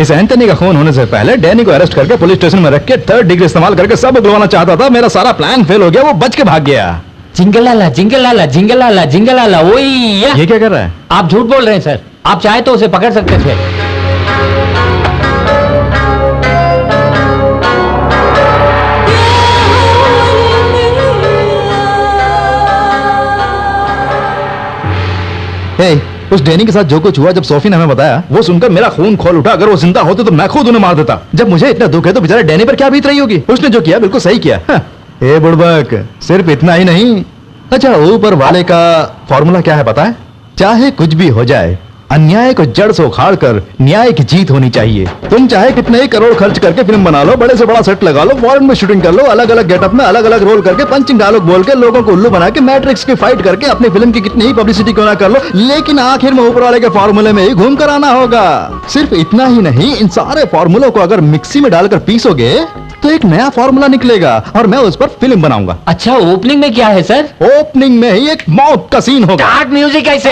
इस एंटनी का खून होने से पहले डैनी को अरेस्ट करके पुलिस स्टेशन में रख के 3rd डिग्री इस्तेमाल करके सब उगलवाना चाहता था। मेरा सारा प्लान फेल हो गया, वो बच के भाग गया। जिंगलाला जिंगलाला जिंगलाला जिंगलाला, वही ये क्या कर रहा है? आप झूठ बोल रहे हैं सर, आप चाहे तो उसे पकड़ सकते थे। Hey, उस डैनी के साथ जो कुछ हुआ जब सोफी ने हमें बताया, वो सुनकर मेरा खून खोल उठा। अगर वो जिंदा होते तो मैं खुद उन्हें मार देता। जब मुझे इतना दुख है तो बेचारे डैनी पर क्या बीत रही होगी। उसने जो किया बिल्कुल सही किया। ए बुड़बक, सिर्फ इतना ही नहीं। अच्छा, ऊपर वाले का फॉर्मूला क्या है पता है? चाहे कुछ भी हो जाए, अन्याय को जड़ से उखाड़ कर न्याय की जीत होनी चाहिए। तुम चाहे कितने ही करोड़ खर्च करके फिल्म बना लो, बड़े से बड़ा सेट लगा लो, फॉरेन में शूटिंग कर लो, अलग अलग गेटअप में अलग अलग रोल करके पंचिंग डायलॉग बोल के लोगों को उल्लू बना के मैट्रिक्स की फाइट करके अपनी फिल्म की कितनी ही पब्लिसिटी क्यों ना कर लो, लेकिन आखिर में ऊपर वाले के फॉर्मूले में ही घूम कर आना होगा। सिर्फ इतना ही नहीं, इन सारे फॉर्मूलों को अगर मिक्सी में डालकर पीसोगे तो एक नया फॉर्मूला निकलेगा और मैं उस पर फिल्म बनाऊंगा। अच्छा, ओपनिंग में क्या है सर? ओपनिंग में ही एक मौत का सीन होगा। स्टार्ट म्यूजिक कैसे?